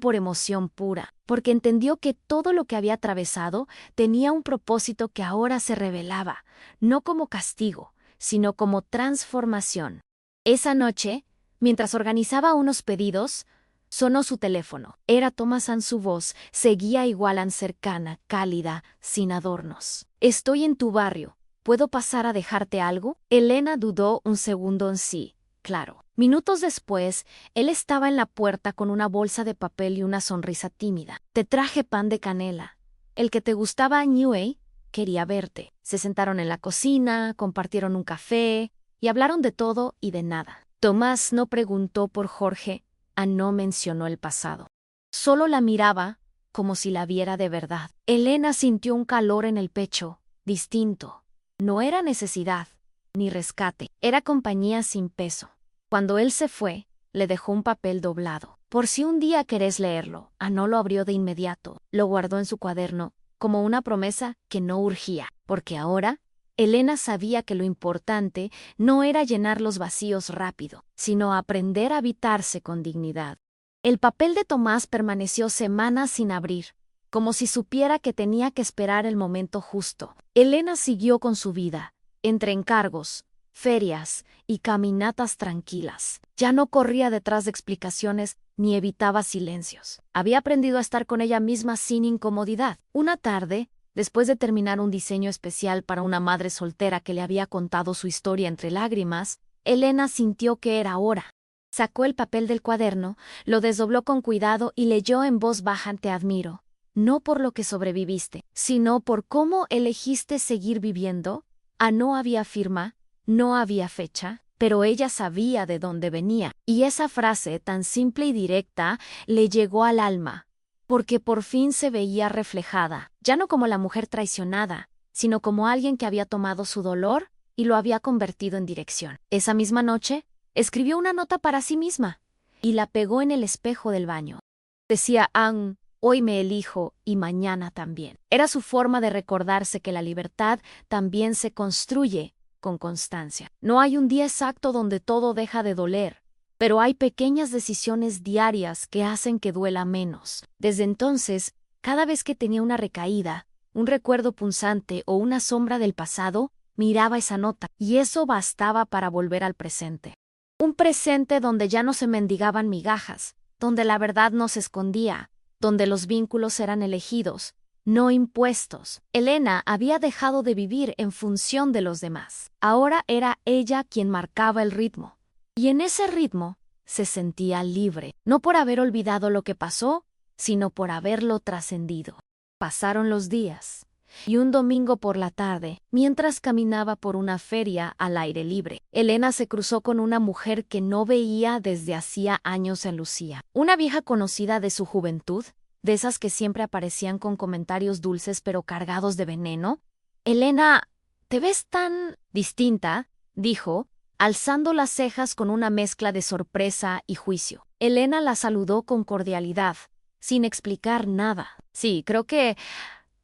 por emoción pura, porque entendió que todo lo que había atravesado tenía un propósito que ahora se revelaba, no como castigo, sino como transformación. Esa noche, mientras organizaba unos pedidos, sonó su teléfono. Era Tomás. Su voz seguía igual cercana, cálida, sin adornos. «Estoy en tu barrio. ¿Puedo pasar a dejarte algo?» Elena dudó un segundo. Sí, claro. Minutos después, él estaba en la puerta con una bolsa de papel y una sonrisa tímida. «Te traje pan de canela. El que te gustaba, Newey, quería verte». Se sentaron en la cocina, compartieron un café y hablaron de todo y de nada. Tomás no preguntó por Jorge, no mencionó el pasado. Solo la miraba como si la viera de verdad. Elena sintió un calor en el pecho, distinto. No era necesidad, ni rescate. Era compañía sin peso. Cuando él se fue, le dejó un papel doblado. «Por si un día querés leerlo». No lo abrió de inmediato. Lo guardó en su cuaderno, como una promesa que no urgía. Porque ahora, Elena sabía que lo importante no era llenar los vacíos rápido, sino aprender a habitarse con dignidad. El papel de Tomás permaneció semanas sin abrir, como si supiera que tenía que esperar el momento justo. Elena siguió con su vida, entre encargos, ferias y caminatas tranquilas. Ya no corría detrás de explicaciones ni evitaba silencios. Había aprendido a estar con ella misma sin incomodidad. Una tarde, Después de terminar un diseño especial para una madre soltera que le había contado su historia entre lágrimas, Elena sintió que era hora. Sacó el papel del cuaderno, lo desdobló con cuidado y leyó en voz baja: Te admiro, no por lo que sobreviviste, sino por cómo elegiste seguir viviendo. No había firma, no había fecha, pero ella sabía de dónde venía, y esa frase tan simple y directa le llegó al alma, porque por fin se veía reflejada, ya no como la mujer traicionada, sino como alguien que había tomado su dolor y lo había convertido en dirección. Esa misma noche, escribió una nota para sí misma y la pegó en el espejo del baño. Decía: hoy me elijo y mañana también. Era su forma de recordarse que la libertad también se construye con constancia. No hay un día exacto donde todo deja de doler, pero hay pequeñas decisiones diarias que hacen que duela menos. Desde entonces, cada vez que tenía una recaída, un recuerdo punzante o una sombra del pasado, miraba esa nota, y eso bastaba para volver al presente. Un presente donde ya no se mendigaban migajas, donde la verdad no se escondía, donde los vínculos eran elegidos, no impuestos. Elena había dejado de vivir en función de los demás. Ahora era ella quien marcaba el ritmo. Y en ese ritmo se sentía libre, no por haber olvidado lo que pasó, sino por haberlo trascendido. Pasaron los días, y un domingo por la tarde, mientras caminaba por una feria al aire libre, Elena se cruzó con una mujer que no veía desde hacía años en Lucía. Una vieja conocida de su juventud, de esas que siempre aparecían con comentarios dulces pero cargados de veneno. «Elena, ¿te ves tan distinta?», dijo, alzando las cejas con una mezcla de sorpresa y juicio. Elena la saludó con cordialidad, sin explicar nada. «Sí, creo que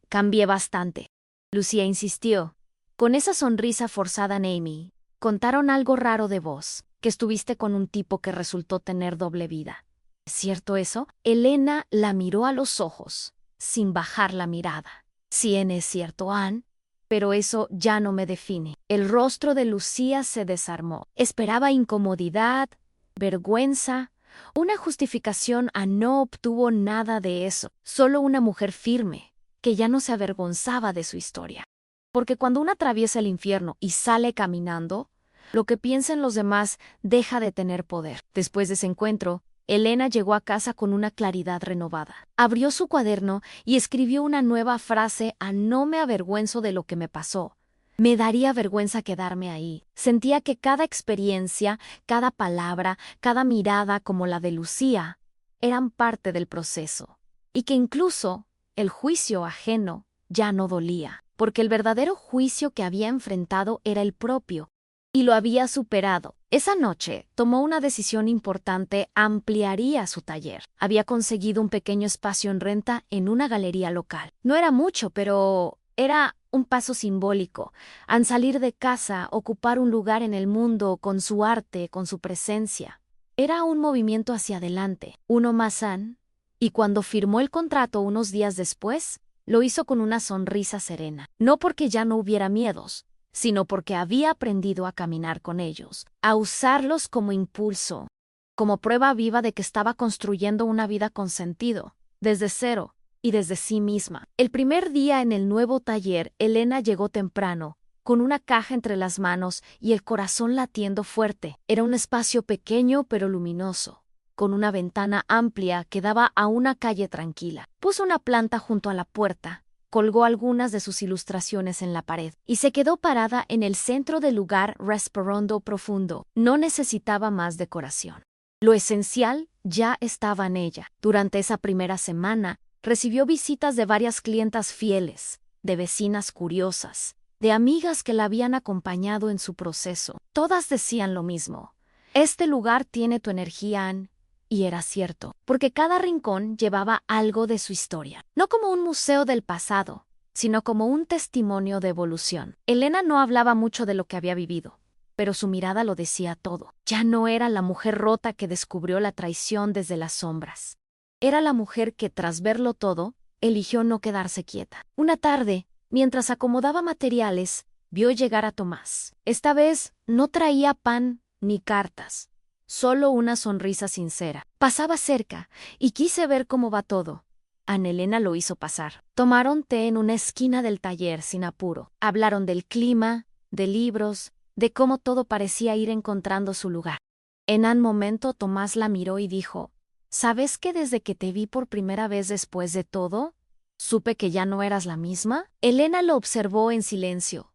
cambié bastante», Lucía insistió. Con esa sonrisa forzada en Amy, contaron algo raro de vos, que estuviste con un tipo que resultó tener doble vida. ¿Es cierto eso? Elena la miró a los ojos, sin bajar la mirada. Sí, es cierto, Anne, pero eso ya no me define. El rostro de Lucía se desarmó. Esperaba incomodidad, vergüenza, una justificación. No obtuvo nada de eso, solo una mujer firme, que ya no se avergonzaba de su historia. Porque cuando uno atraviesa el infierno y sale caminando, lo que piensen los demás deja de tener poder. Después de ese encuentro, Elena llegó a casa con una claridad renovada. Abrió su cuaderno y escribió una nueva frase: no me avergüenzo de lo que me pasó. Me daría vergüenza quedarme ahí. Sentía que cada experiencia, cada palabra, cada mirada como la de Lucía, eran parte del proceso. Y que incluso el juicio ajeno ya no dolía, porque el verdadero juicio que había enfrentado era el propio, y lo había superado. Esa noche tomó una decisión importante: ampliaría su taller. Había conseguido un pequeño espacio en renta en una galería local. No era mucho, pero era un paso simbólico. Al salir de casa, ocupar un lugar en el mundo con su arte, con su presencia. Era un movimiento hacia adelante, uno más sano. Y cuando firmó el contrato unos días después, lo hizo con una sonrisa serena. No porque ya no hubiera miedos, sino porque había aprendido a caminar con ellos, a usarlos como impulso, como prueba viva de que estaba construyendo una vida con sentido, desde cero y desde sí misma. El primer día en el nuevo taller, Elena llegó temprano, con una caja entre las manos y el corazón latiendo fuerte. Era un espacio pequeño pero luminoso, con una ventana amplia que daba a una calle tranquila. Puso una planta junto a la puerta, colgó algunas de sus ilustraciones en la pared y se quedó parada en el centro del lugar, respirando profundo. No necesitaba más decoración. Lo esencial ya estaba en ella. Durante esa primera semana, recibió visitas de varias clientas fieles, de vecinas curiosas, de amigas que la habían acompañado en su proceso. Todas decían lo mismo: «Este lugar tiene tu energía, Anne». Y era cierto, porque cada rincón llevaba algo de su historia. No como un museo del pasado, sino como un testimonio de evolución. Elena no hablaba mucho de lo que había vivido, pero su mirada lo decía todo. Ya no era la mujer rota que descubrió la traición desde las sombras. Era la mujer que, tras verlo todo, eligió no quedarse quieta. Una tarde, mientras acomodaba materiales, vio llegar a Tomás. Esta vez no traía pan ni cartas, solo una sonrisa sincera. Pasaba cerca y quise ver cómo va todo. Ana Elena lo hizo pasar. Tomaron té en una esquina del taller sin apuro. Hablaron del clima, de libros, de cómo todo parecía ir encontrando su lugar. En un momento Tomás la miró y dijo: ¿Sabes que desde que te vi por primera vez después de todo, supe que ya no eras la misma? Elena lo observó en silencio.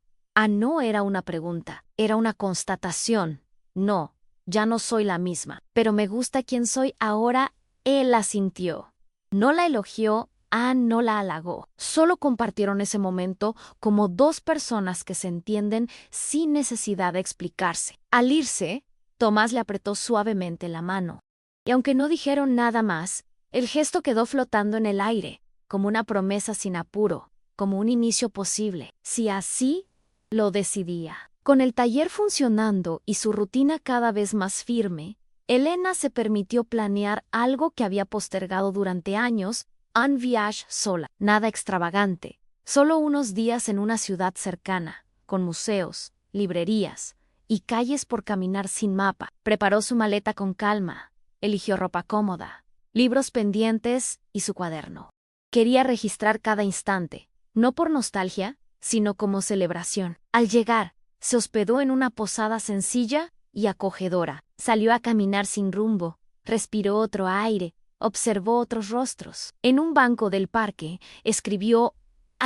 No era una pregunta, era una constatación. No, ya no soy la misma, pero me gusta quien soy ahora. Él asintió. No la elogió, no la halagó. Solo compartieron ese momento como dos personas que se entienden sin necesidad de explicarse. Al irse, Tomás le apretó suavemente la mano. Y aunque no dijeron nada más, el gesto quedó flotando en el aire, como una promesa sin apuro, como un inicio posible, si así lo decidía. Con el taller funcionando y su rutina cada vez más firme, Elena se permitió planear algo que había postergado durante años: un viaje sola. Nada extravagante, solo unos días en una ciudad cercana, con museos, librerías y calles por caminar sin mapa. Preparó su maleta con calma, eligió ropa cómoda, libros pendientes y su cuaderno. Quería registrar cada instante, no por nostalgia, sino como celebración. Al llegar, se hospedó en una posada sencilla y acogedora. Salió a caminar sin rumbo, respiró otro aire, observó otros rostros. En un banco del parque, escribió: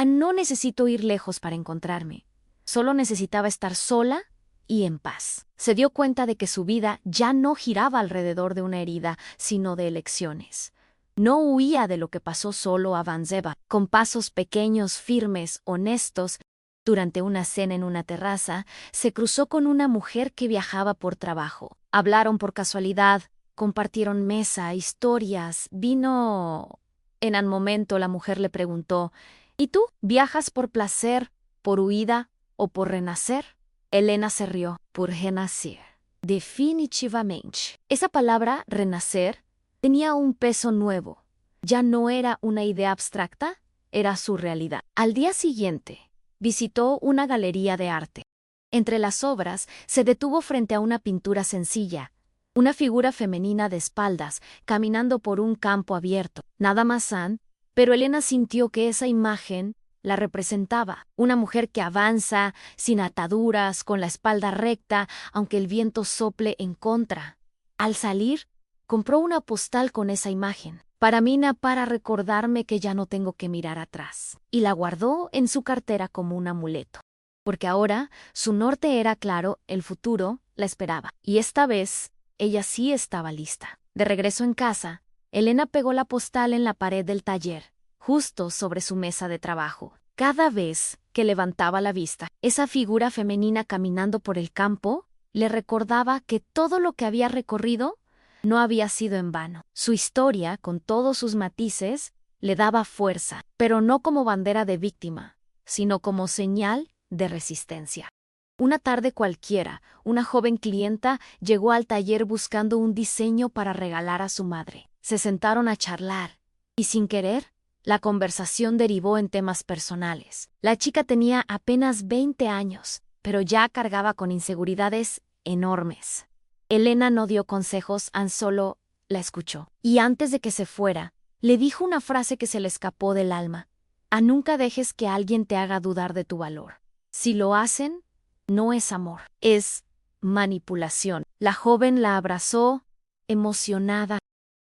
no necesito ir lejos para encontrarme. Solo necesitaba estar sola y en paz. Se dio cuenta de que su vida ya no giraba alrededor de una herida, sino de elecciones. No huía de lo que pasó, solo avanzaba, con pasos pequeños, firmes, honestos. Durante una cena en una terraza, se cruzó con una mujer que viajaba por trabajo. Hablaron por casualidad, compartieron mesa, historias, vino. En un momento la mujer le preguntó: ¿Y tú? ¿Viajas por placer, por huida o por renacer? Elena se rió. Por renacer. Definitivamente. Esa palabra, renacer, tenía un peso nuevo. Ya no era una idea abstracta, era su realidad. Al día siguiente, visitó una galería de arte. Entre las obras, se detuvo frente a una pintura sencilla, una figura femenina de espaldas, caminando por un campo abierto. Nada más pero Elena sintió que esa imagen la representaba. Una mujer que avanza, sin ataduras, con la espalda recta, aunque el viento sople en contra. Al salir, compró una postal con esa imagen. Para recordarme que ya no tengo que mirar atrás. Y la guardó en su cartera como un amuleto. Porque ahora su norte era claro, el futuro la esperaba. Y esta vez, ella sí estaba lista. De regreso en casa, Elena pegó la postal en la pared del taller, justo sobre su mesa de trabajo. Cada vez que levantaba la vista, esa figura femenina caminando por el campo le recordaba que todo lo que había recorrido no había sido en vano. Su historia, con todos sus matices, le daba fuerza, pero no como bandera de víctima, sino como señal de resistencia. Una tarde cualquiera, una joven clienta llegó al taller buscando un diseño para regalar a su madre. Se sentaron a charlar, y sin querer, la conversación derivó en temas personales. La chica tenía apenas 20 años, pero ya cargaba con inseguridades enormes. Elena no dio consejos, solo la escuchó. Y antes de que se fuera, le dijo una frase que se le escapó del alma: nunca dejes que alguien te haga dudar de tu valor. Si lo hacen, no es amor, es manipulación. La joven la abrazó, emocionada,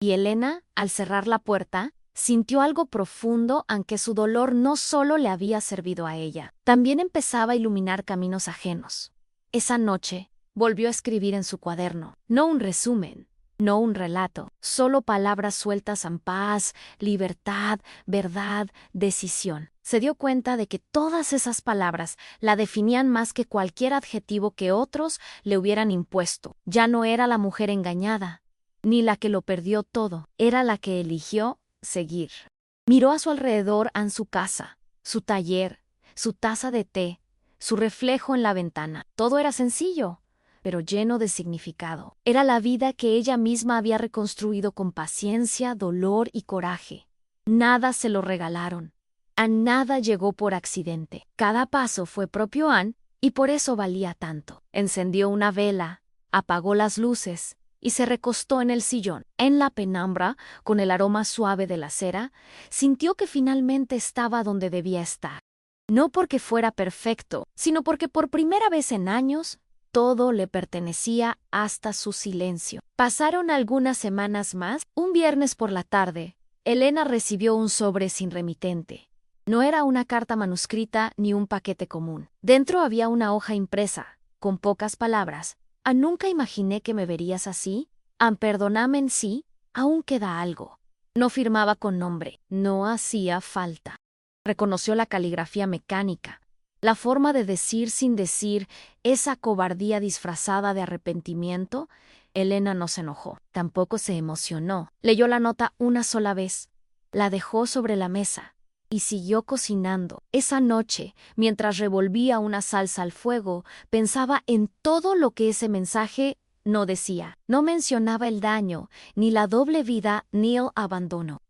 y Elena, al cerrar la puerta, sintió algo profundo, aunque su dolor no solo le había servido a ella, también empezaba a iluminar caminos ajenos. Esa noche, volvió a escribir en su cuaderno, no un resumen, no un relato, solo palabras sueltas: en paz, libertad, verdad, decisión. Se dio cuenta de que todas esas palabras la definían más que cualquier adjetivo que otros le hubieran impuesto. Ya no era la mujer engañada, ni la que lo perdió todo, era la que eligió seguir. Miró a su alrededor en su casa, su taller, su taza de té, su reflejo en la ventana. Todo era sencillo, pero lleno de significado. Era la vida que ella misma había reconstruido con paciencia, dolor y coraje. Nada se lo regalaron. A nada llegó por accidente. Cada paso fue propio y por eso valía tanto. Encendió una vela, apagó las luces y se recostó en el sillón. En la penumbra, con el aroma suave de la cera, sintió que finalmente estaba donde debía estar. No porque fuera perfecto, sino porque por primera vez en años, todo le pertenecía hasta su silencio. Pasaron algunas semanas más. Un viernes por la tarde, Elena recibió un sobre sin remitente. No era una carta manuscrita ni un paquete común. Dentro había una hoja impresa, con pocas palabras. Nunca imaginé que me verías así. Perdóname en sí, aún queda algo. No firmaba con nombre. No hacía falta. Reconoció la caligrafía mecánica, la forma de decir sin decir, esa cobardía disfrazada de arrepentimiento. Elena no se enojó, tampoco se emocionó. Leyó la nota una sola vez, la dejó sobre la mesa y siguió cocinando. Esa noche, mientras revolvía una salsa al fuego, pensaba en todo lo que ese mensaje no decía. No mencionaba el daño, ni la doble vida, ni el abandono.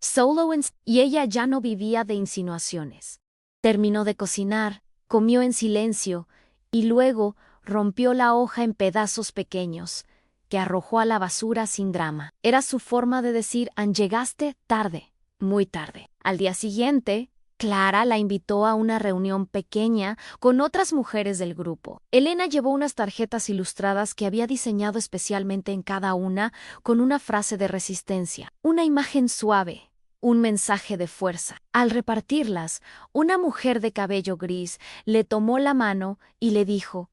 Y ella ya no vivía de insinuaciones. Terminó de cocinar, comió en silencio, y luego rompió la hoja en pedazos pequeños, que arrojó a la basura sin drama. Era su forma de decir: llegaste tarde, muy tarde. Al día siguiente, Clara la invitó a una reunión pequeña con otras mujeres del grupo. Elena llevó unas tarjetas ilustradas que había diseñado especialmente en cada una, con una frase de resistencia, una imagen suave, un mensaje de fuerza. Al repartirlas, una mujer de cabello gris le tomó la mano y le dijo: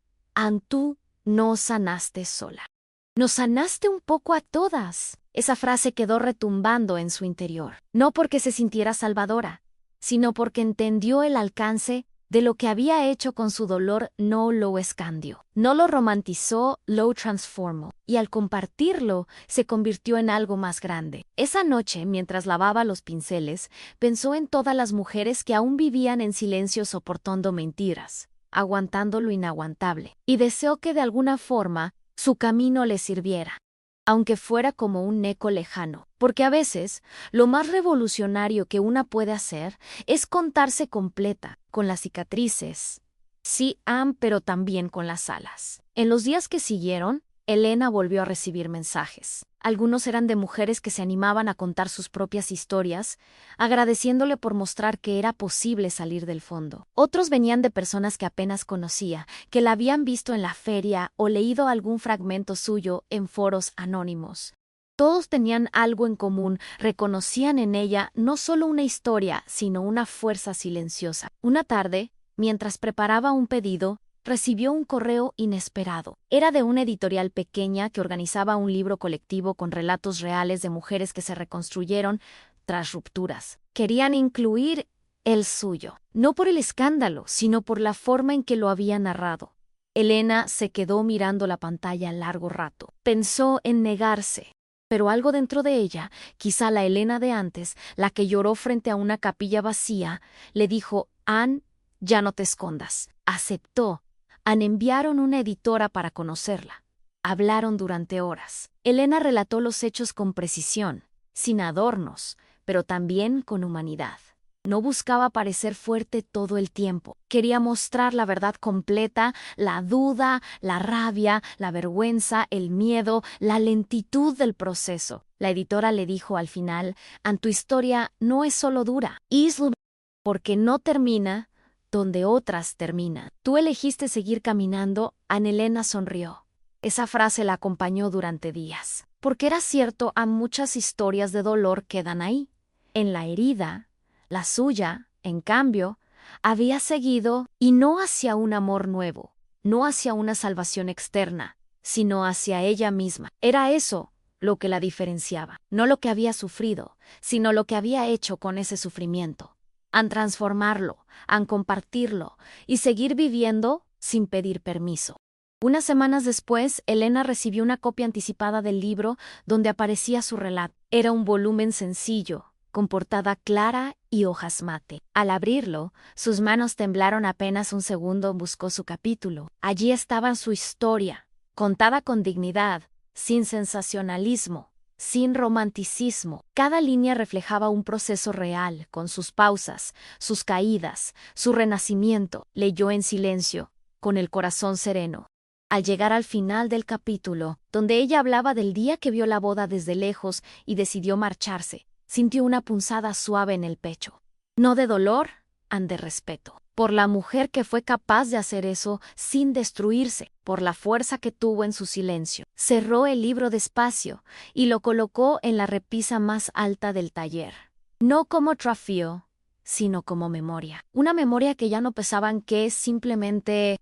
tú no sanaste sola. Nos sanaste un poco a todas. Esa frase quedó retumbando en su interior, no porque se sintiera salvadora, sino porque entendió el alcance de lo que había hecho con su dolor. No lo escandió, no lo romantizó, lo transformó, y al compartirlo se convirtió en algo más grande. Esa noche, mientras lavaba los pinceles, pensó en todas las mujeres que aún vivían en silencio soportando mentiras, aguantando lo inaguantable, y deseó que de alguna forma su camino le sirviera, aunque fuera como un eco lejano, porque a veces lo más revolucionario que una puede hacer es contarse completa, con las cicatrices, sí, pero también con las alas. En los días que siguieron, Elena volvió a recibir mensajes. Algunos eran de mujeres que se animaban a contar sus propias historias, agradeciéndole por mostrar que era posible salir del fondo. Otros venían de personas que apenas conocía, que la habían visto en la feria o leído algún fragmento suyo en foros anónimos. Todos tenían algo en común, reconocían en ella no solo una historia, sino una fuerza silenciosa. Una tarde, mientras preparaba un pedido, recibió un correo inesperado. Era de una editorial pequeña que organizaba un libro colectivo con relatos reales de mujeres que se reconstruyeron tras rupturas. Querían incluir el suyo, no por el escándalo, sino por la forma en que lo había narrado. Elena se quedó mirando la pantalla largo rato. Pensó en negarse, pero algo dentro de ella, quizá la Elena de antes, la que lloró frente a una capilla vacía, le dijo: Anne, ya no te escondas. Aceptó. Enviaron una editora para conocerla. Hablaron durante horas. Elena relató los hechos con precisión, sin adornos, pero también con humanidad. No buscaba parecer fuerte todo el tiempo. Quería mostrar la verdad completa, la duda, la rabia, la vergüenza, el miedo, la lentitud del proceso. La editora le dijo al final: tu historia no es solo dura, porque no termina donde otras terminan. Tú elegiste seguir caminando. Elena sonrió. Esa frase la acompañó durante días. Porque era cierto, muchas historias de dolor quedan ahí, en la herida. La suya, en cambio, había seguido, y no hacia un amor nuevo, no hacia una salvación externa, sino hacia ella misma. Era eso lo que la diferenciaba, no lo que había sufrido, sino lo que había hecho con ese sufrimiento. Transformarlo, compartirlo y seguir viviendo sin pedir permiso. Unas semanas después, Elena recibió una copia anticipada del libro donde aparecía su relato. Era un volumen sencillo, con portada clara y hojas mate. Al abrirlo, sus manos temblaron apenas un segundo. Buscó su capítulo. Allí estaba su historia, contada con dignidad, sin sensacionalismo, sin romanticismo. Cada línea reflejaba un proceso real, con sus pausas, sus caídas, su renacimiento. Leyó en silencio, con el corazón sereno. Al llegar al final del capítulo, donde ella hablaba del día que vio la boda desde lejos y decidió marcharse, sintió una punzada suave en el pecho. No de dolor, de respeto. Por la mujer que fue capaz de hacer eso sin destruirse, por la fuerza que tuvo en su silencio. Cerró el libro despacio y lo colocó en la repisa más alta del taller. No como trofeo, sino como memoria. Una memoria que ya no pesaban, que es simplemente...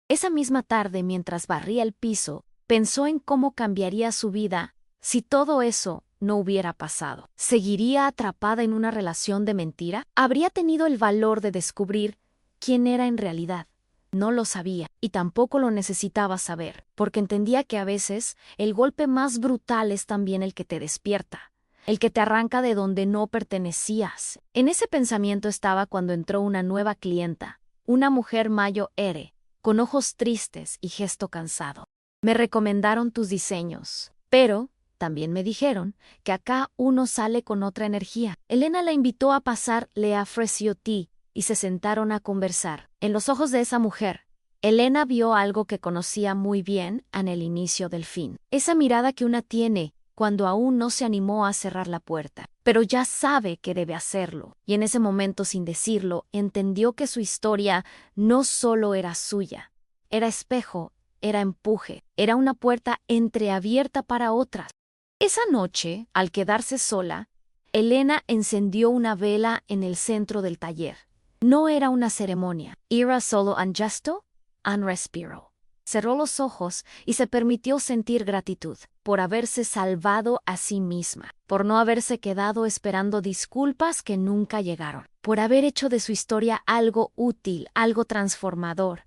Esa misma tarde, mientras barría el piso, pensó en cómo cambiaría su vida si todo eso no hubiera pasado. ¿Seguiría atrapada en una relación de mentira? ¿Habría tenido el valor de descubrir quién era en realidad? No lo sabía, y tampoco lo necesitaba saber, porque entendía que a veces el golpe más brutal es también el que te despierta, el que te arranca de donde no pertenecías. En ese pensamiento estaba cuando entró una nueva clienta, una mujer mayo ere, con ojos tristes y gesto cansado. Me recomendaron tus diseños, pero también me dijeron que acá uno sale con otra energía. Elena la invitó a pasar, le ofreció té y se sentaron a conversar. En los ojos de esa mujer, Elena vio algo que conocía muy bien en el inicio del fin. Esa mirada que una tiene cuando aún no se animó a cerrar la puerta, pero ya sabe que debe hacerlo. Y en ese momento, sin decirlo, entendió que su historia no solo era suya, era espejo, era empuje, era una puerta entreabierta para otras. Esa noche, al quedarse sola, Elena encendió una vela en el centro del taller. No era una ceremonia, era solo un gesto, un respiro. Cerró los ojos y se permitió sentir gratitud por haberse salvado a sí misma, por no haberse quedado esperando disculpas que nunca llegaron, por haber hecho de su historia algo útil, algo transformador.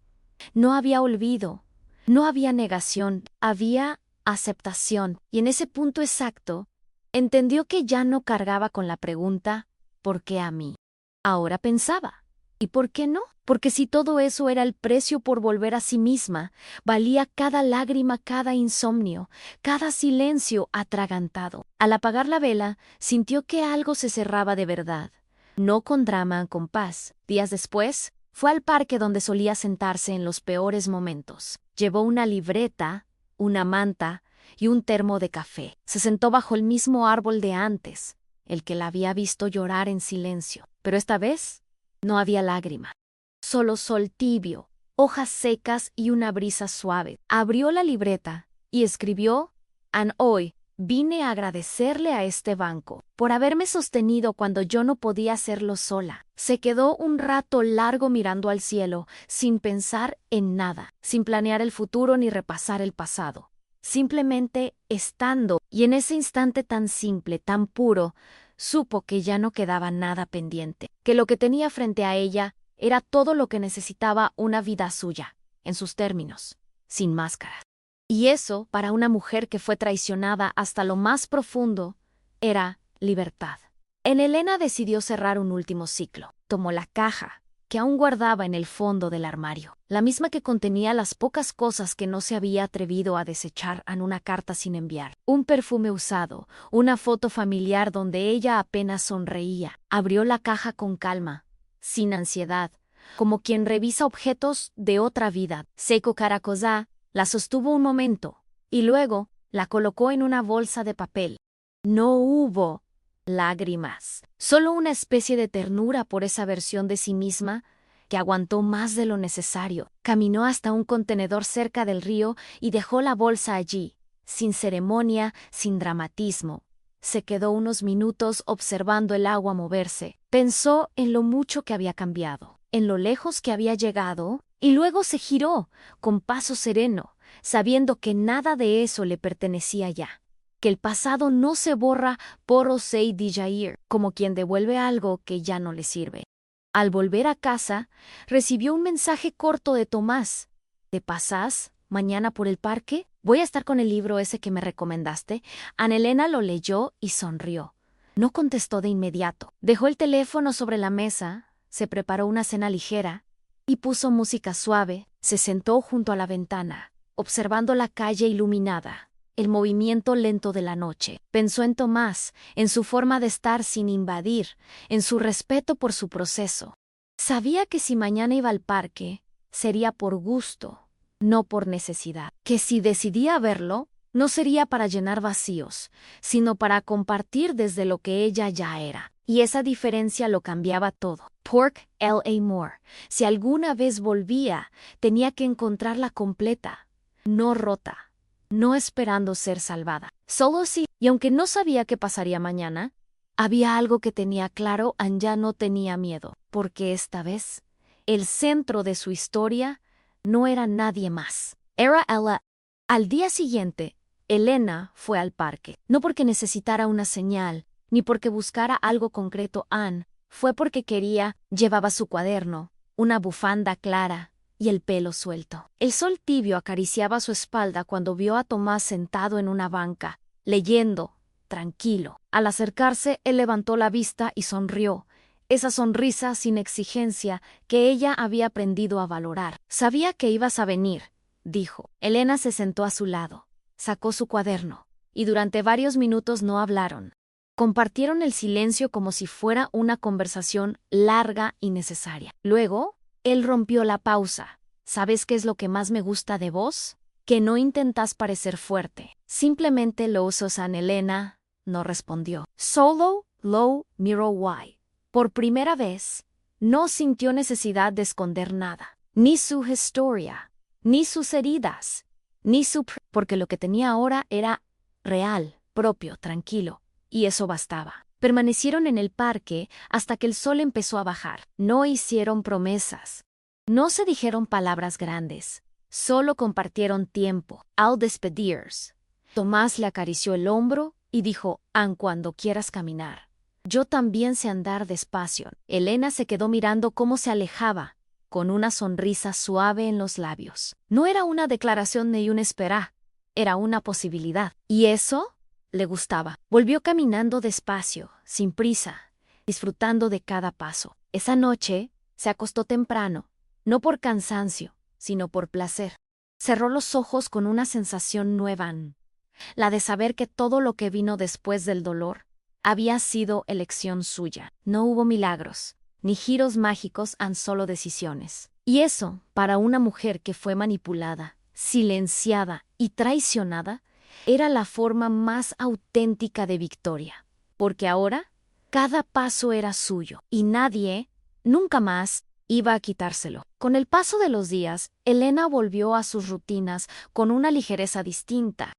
No había olvido, no había negación, había aceptación, y en ese punto exacto, entendió que ya no cargaba con la pregunta ¿por qué a mí? Ahora pensaba, ¿y por qué no? Porque si todo eso era el precio por volver a sí misma, valía cada lágrima, cada insomnio, cada silencio atragantado. Al apagar la vela, sintió que algo se cerraba de verdad, no con drama, con paz. Días después, fue al parque donde solía sentarse en los peores momentos. Llevó una libreta, una manta y un termo de café. Se sentó bajo el mismo árbol de antes, el que la había visto llorar en silencio. Pero esta vez no había lágrima, solo sol tibio, hojas secas y una brisa suave. Abrió la libreta y escribió: hoy vine a agradecerle a este banco por haberme sostenido cuando yo no podía hacerlo sola. Se quedó un rato largo mirando al cielo, sin pensar en nada, sin planear el futuro ni repasar el pasado. Simplemente estando, y en ese instante tan simple, tan puro, supo que ya no quedaba nada pendiente, que lo que tenía frente a ella era todo lo que necesitaba una vida suya, en sus términos, sin máscaras. Y eso, para una mujer que fue traicionada hasta lo más profundo, era libertad. Elena decidió cerrar un último ciclo. Tomó la caja, que aún guardaba en el fondo del armario, la misma que contenía las pocas cosas que no se había atrevido a desechar en una carta sin enviar. Un perfume usado, una foto familiar donde ella apenas sonreía. Abrió la caja con calma, sin ansiedad, como quien revisa objetos de otra vida. Seiko Karakoza la sostuvo un momento, y luego la colocó en una bolsa de papel. No hubo lágrimas, solo una especie de ternura por esa versión de sí misma que aguantó más de lo necesario. Caminó hasta un contenedor cerca del río y dejó la bolsa allí, sin ceremonia, sin dramatismo. Se quedó unos minutos observando el agua moverse. Pensó en lo mucho que había cambiado, en lo lejos que había llegado, y luego se giró, con paso sereno, sabiendo que nada de eso le pertenecía ya, que el pasado no se borra por Osei Dijair, como quien devuelve algo que ya no le sirve. Al volver a casa, recibió un mensaje corto de Tomás. ¿Te pasás mañana por el parque? Voy a estar con el libro ese que me recomendaste. Elena lo leyó y sonrió. No contestó de inmediato. Dejó el teléfono sobre la mesa, se preparó una cena ligera y puso música suave. Se sentó junto a la ventana, observando la calle iluminada, el movimiento lento de la noche. Pensó en Tomás, en su forma de estar sin invadir, en su respeto por su proceso. Sabía que si mañana iba al parque, sería por gusto, no por necesidad, que si decidía verlo, no sería para llenar vacíos, sino para compartir desde lo que ella ya era. Y esa diferencia lo cambiaba todo. Pork L.A. Moore, si alguna vez volvía, tenía que encontrarla completa, no rota, no esperando ser salvada. Solo sí, y aunque no sabía qué pasaría mañana, había algo que tenía claro, ya no tenía miedo, porque esta vez, el centro de su historia no era nadie más. Era ella. Al día siguiente, Elena fue al parque, no porque necesitara una señal, ni porque buscara algo concreto. Fue porque quería. Llevaba su cuaderno, una bufanda clara y el pelo suelto. El sol tibio acariciaba su espalda cuando vio a Tomás sentado en una banca, leyendo, tranquilo. Al acercarse, él levantó la vista y sonrió, esa sonrisa sin exigencia que ella había aprendido a valorar. Sabía que ibas a venir, dijo. Elena se sentó a su lado, sacó su cuaderno, y durante varios minutos no hablaron. Compartieron el silencio como si fuera una conversación larga y necesaria. Luego, él rompió la pausa. ¿Sabes qué es lo que más me gusta de vos? Que no intentas parecer fuerte. Simplemente lo usas. Elena no respondió. Solo lo miró why. Por primera vez, no sintió necesidad de esconder nada. Ni su historia, ni sus heridas, ni su... porque lo que tenía ahora era real, propio, tranquilo. Y eso bastaba. Permanecieron en el parque hasta que el sol empezó a bajar. No hicieron promesas. No se dijeron palabras grandes. Solo compartieron tiempo. Al despedirse, Tomás le acarició el hombro y dijo, cuando quieras caminar. Yo también sé andar despacio. Elena se quedó mirando cómo se alejaba, con una sonrisa suave en los labios. No era una declaración ni un esperá, era una posibilidad. ¿Y eso? Le gustaba. Volvió caminando despacio, sin prisa, disfrutando de cada paso. Esa noche se acostó temprano, no por cansancio, sino por placer. Cerró los ojos con una sensación nueva, la de saber que todo lo que vino después del dolor había sido elección suya. No hubo milagros, ni giros mágicos, solo decisiones. Y eso, para una mujer que fue manipulada, silenciada y traicionada, era la forma más auténtica de victoria, porque ahora cada paso era suyo y nadie, nunca más, iba a quitárselo. Con el paso de los días, Elena volvió a sus rutinas con una ligereza distinta.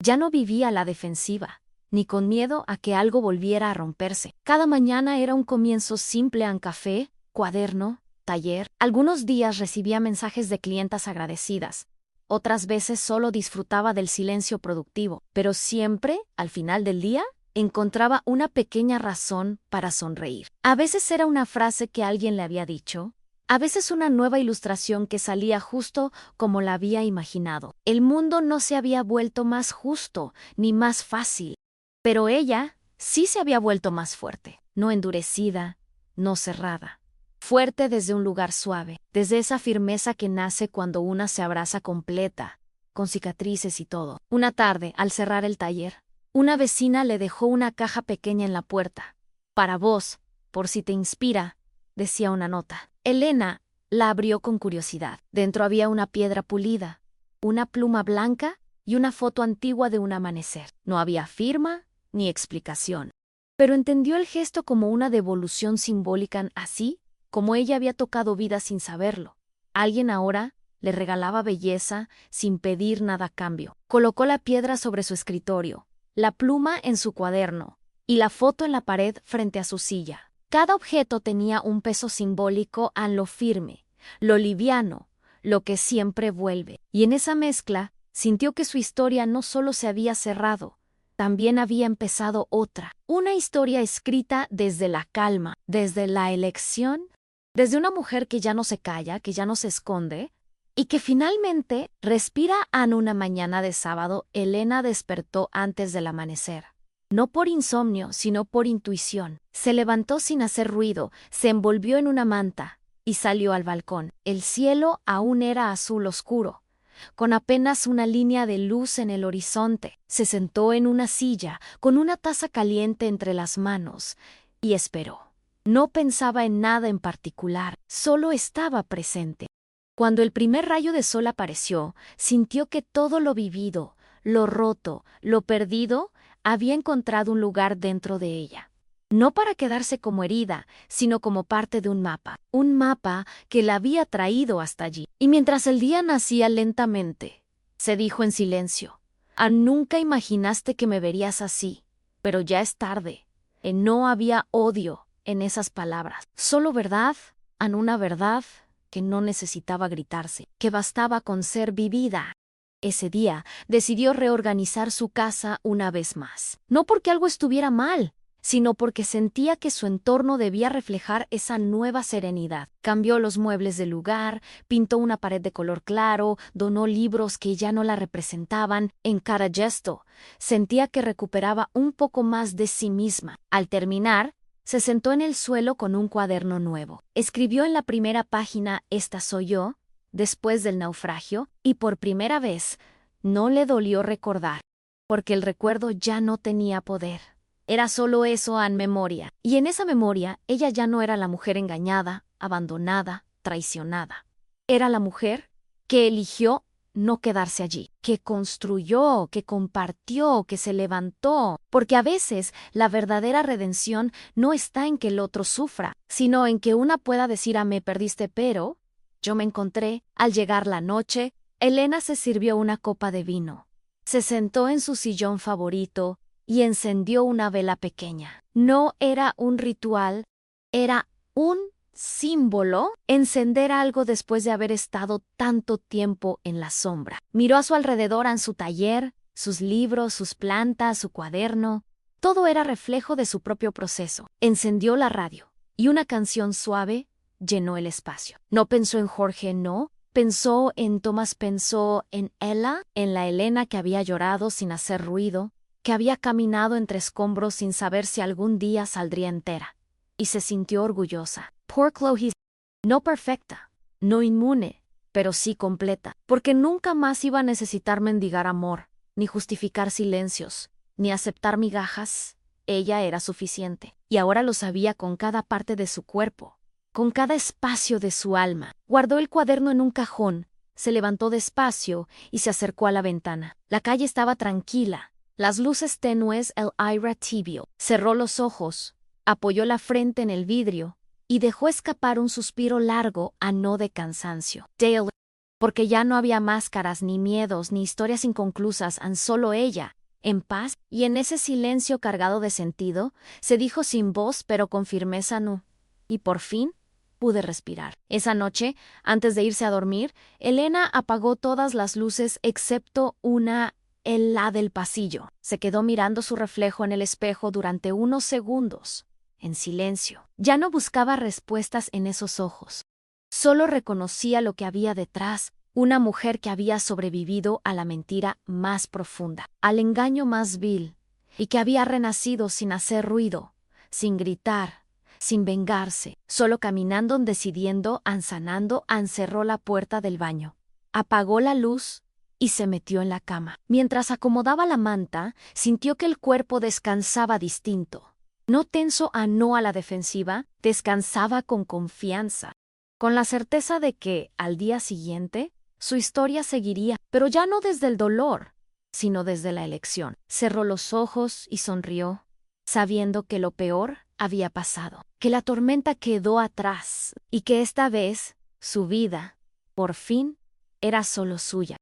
Ya no vivía a la defensiva, ni con miedo a que algo volviera a romperse. Cada mañana era un comienzo simple en café, cuaderno, taller. Algunos días recibía mensajes de clientas agradecidas. Otras veces solo disfrutaba del silencio productivo, pero siempre, al final del día, encontraba una pequeña razón para sonreír. A veces era una frase que alguien le había dicho, a veces una nueva ilustración que salía justo como la había imaginado. El mundo no se había vuelto más justo ni más fácil, pero ella sí se había vuelto más fuerte, no endurecida, no cerrada. Fuerte desde un lugar suave, desde esa firmeza que nace cuando una se abraza completa, con cicatrices y todo. Una tarde, al cerrar el taller, una vecina le dejó una caja pequeña en la puerta. Para vos, por si te inspira, decía una nota. Elena la abrió con curiosidad. Dentro había una piedra pulida, una pluma blanca y una foto antigua de un amanecer. No había firma ni explicación, pero entendió el gesto como una devolución simbólica, así como ella había tocado vida sin saberlo. Alguien ahora le regalaba belleza sin pedir nada a cambio. Colocó la piedra sobre su escritorio, la pluma en su cuaderno y la foto en la pared frente a su silla. Cada objeto tenía un peso simbólico a lo firme, lo liviano, lo que siempre vuelve. Y en esa mezcla sintió que su historia no solo se había cerrado, también había empezado otra. Una historia escrita desde la calma, desde la elección, desde una mujer que ya no se calla, que ya no se esconde, y que finalmente respira. En una mañana de sábado, Elena despertó antes del amanecer. No por insomnio, sino por intuición. Se levantó sin hacer ruido, se envolvió en una manta y salió al balcón. El cielo aún era azul oscuro, con apenas una línea de luz en el horizonte. Se sentó en una silla, con una taza caliente entre las manos, y esperó. No pensaba en nada en particular, solo estaba presente. Cuando el primer rayo de sol apareció, sintió que todo lo vivido, lo roto, lo perdido, había encontrado un lugar dentro de ella. No para quedarse como herida, sino como parte de un mapa que la había traído hasta allí. Y mientras el día nacía lentamente, se dijo en silencio, nunca imaginaste que me verías así, pero ya es tarde. No había odio en esas palabras, solo verdad, una verdad que no necesitaba gritarse, que bastaba con ser vivida. Ese día decidió reorganizar su casa una vez más, no porque algo estuviera mal, sino porque sentía que su entorno debía reflejar esa nueva serenidad. Cambió los muebles del lugar, pintó una pared de color claro, donó libros que ya no la representaban. En cada gesto, sentía que recuperaba un poco más de sí misma. Al terminar, se sentó en el suelo con un cuaderno nuevo. Escribió en la primera página "Esta soy yo", después del naufragio, y por primera vez no le dolió recordar, porque el recuerdo ya no tenía poder. Era solo eso en memoria, y en esa memoria ella ya no era la mujer engañada, abandonada, traicionada. Era la mujer que eligió no quedarse allí, que construyó, que compartió, que se levantó, porque a veces la verdadera redención no está en que el otro sufra, sino en que una pueda decir me perdiste, pero yo me encontré. Al llegar la noche, Elena se sirvió una copa de vino, se sentó en su sillón favorito y encendió una vela pequeña. No era un ritual, era un símbolo. Encender algo después de haber estado tanto tiempo en la sombra. Miró a su alrededor en su taller, sus libros, sus plantas, su cuaderno. Todo era reflejo de su propio proceso. Encendió la radio y una canción suave llenó el espacio. No pensó en Jorge, no. Pensó en Tomás, pensó en Ella, en la Elena que había llorado sin hacer ruido, que había caminado entre escombros sin saber si algún día saldría entera. Y se sintió orgullosa. Poor Chloe, no perfecta, no inmune, pero sí completa, porque nunca más iba a necesitar mendigar amor, ni justificar silencios, ni aceptar migajas. Ella era suficiente, y ahora lo sabía con cada parte de su cuerpo, con cada espacio de su alma. Guardó el cuaderno en un cajón, se levantó despacio y se acercó a la ventana. La calle estaba tranquila, las luces tenues, el aire tibio. Cerró los ojos, apoyó la frente en el vidrio y dejó escapar un suspiro largo, no de cansancio. Dale, porque ya no había máscaras, ni miedos, ni historias inconclusas, solo ella, en paz, y en ese silencio cargado de sentido, se dijo sin voz pero con firmeza no. Y por fin pude respirar. Esa noche, antes de irse a dormir, Elena apagó todas las luces excepto una, la del pasillo. Se quedó mirando su reflejo en el espejo durante unos segundos, en silencio. Ya no buscaba respuestas en esos ojos. Solo reconocía lo que había detrás, una mujer que había sobrevivido a la mentira más profunda, al engaño más vil, y que había renacido sin hacer ruido, sin gritar, sin vengarse, solo caminando, decidiendo, sanando. Cerró la puerta del baño, apagó la luz y se metió en la cama. Mientras acomodaba la manta, sintió que el cuerpo descansaba distinto. No tenso, no a la defensiva, descansaba con confianza, con la certeza de que, al día siguiente, su historia seguiría, pero ya no desde el dolor, sino desde la elección. Cerró los ojos y sonrió, sabiendo que lo peor había pasado, que la tormenta quedó atrás y que esta vez su vida, por fin, era solo suya.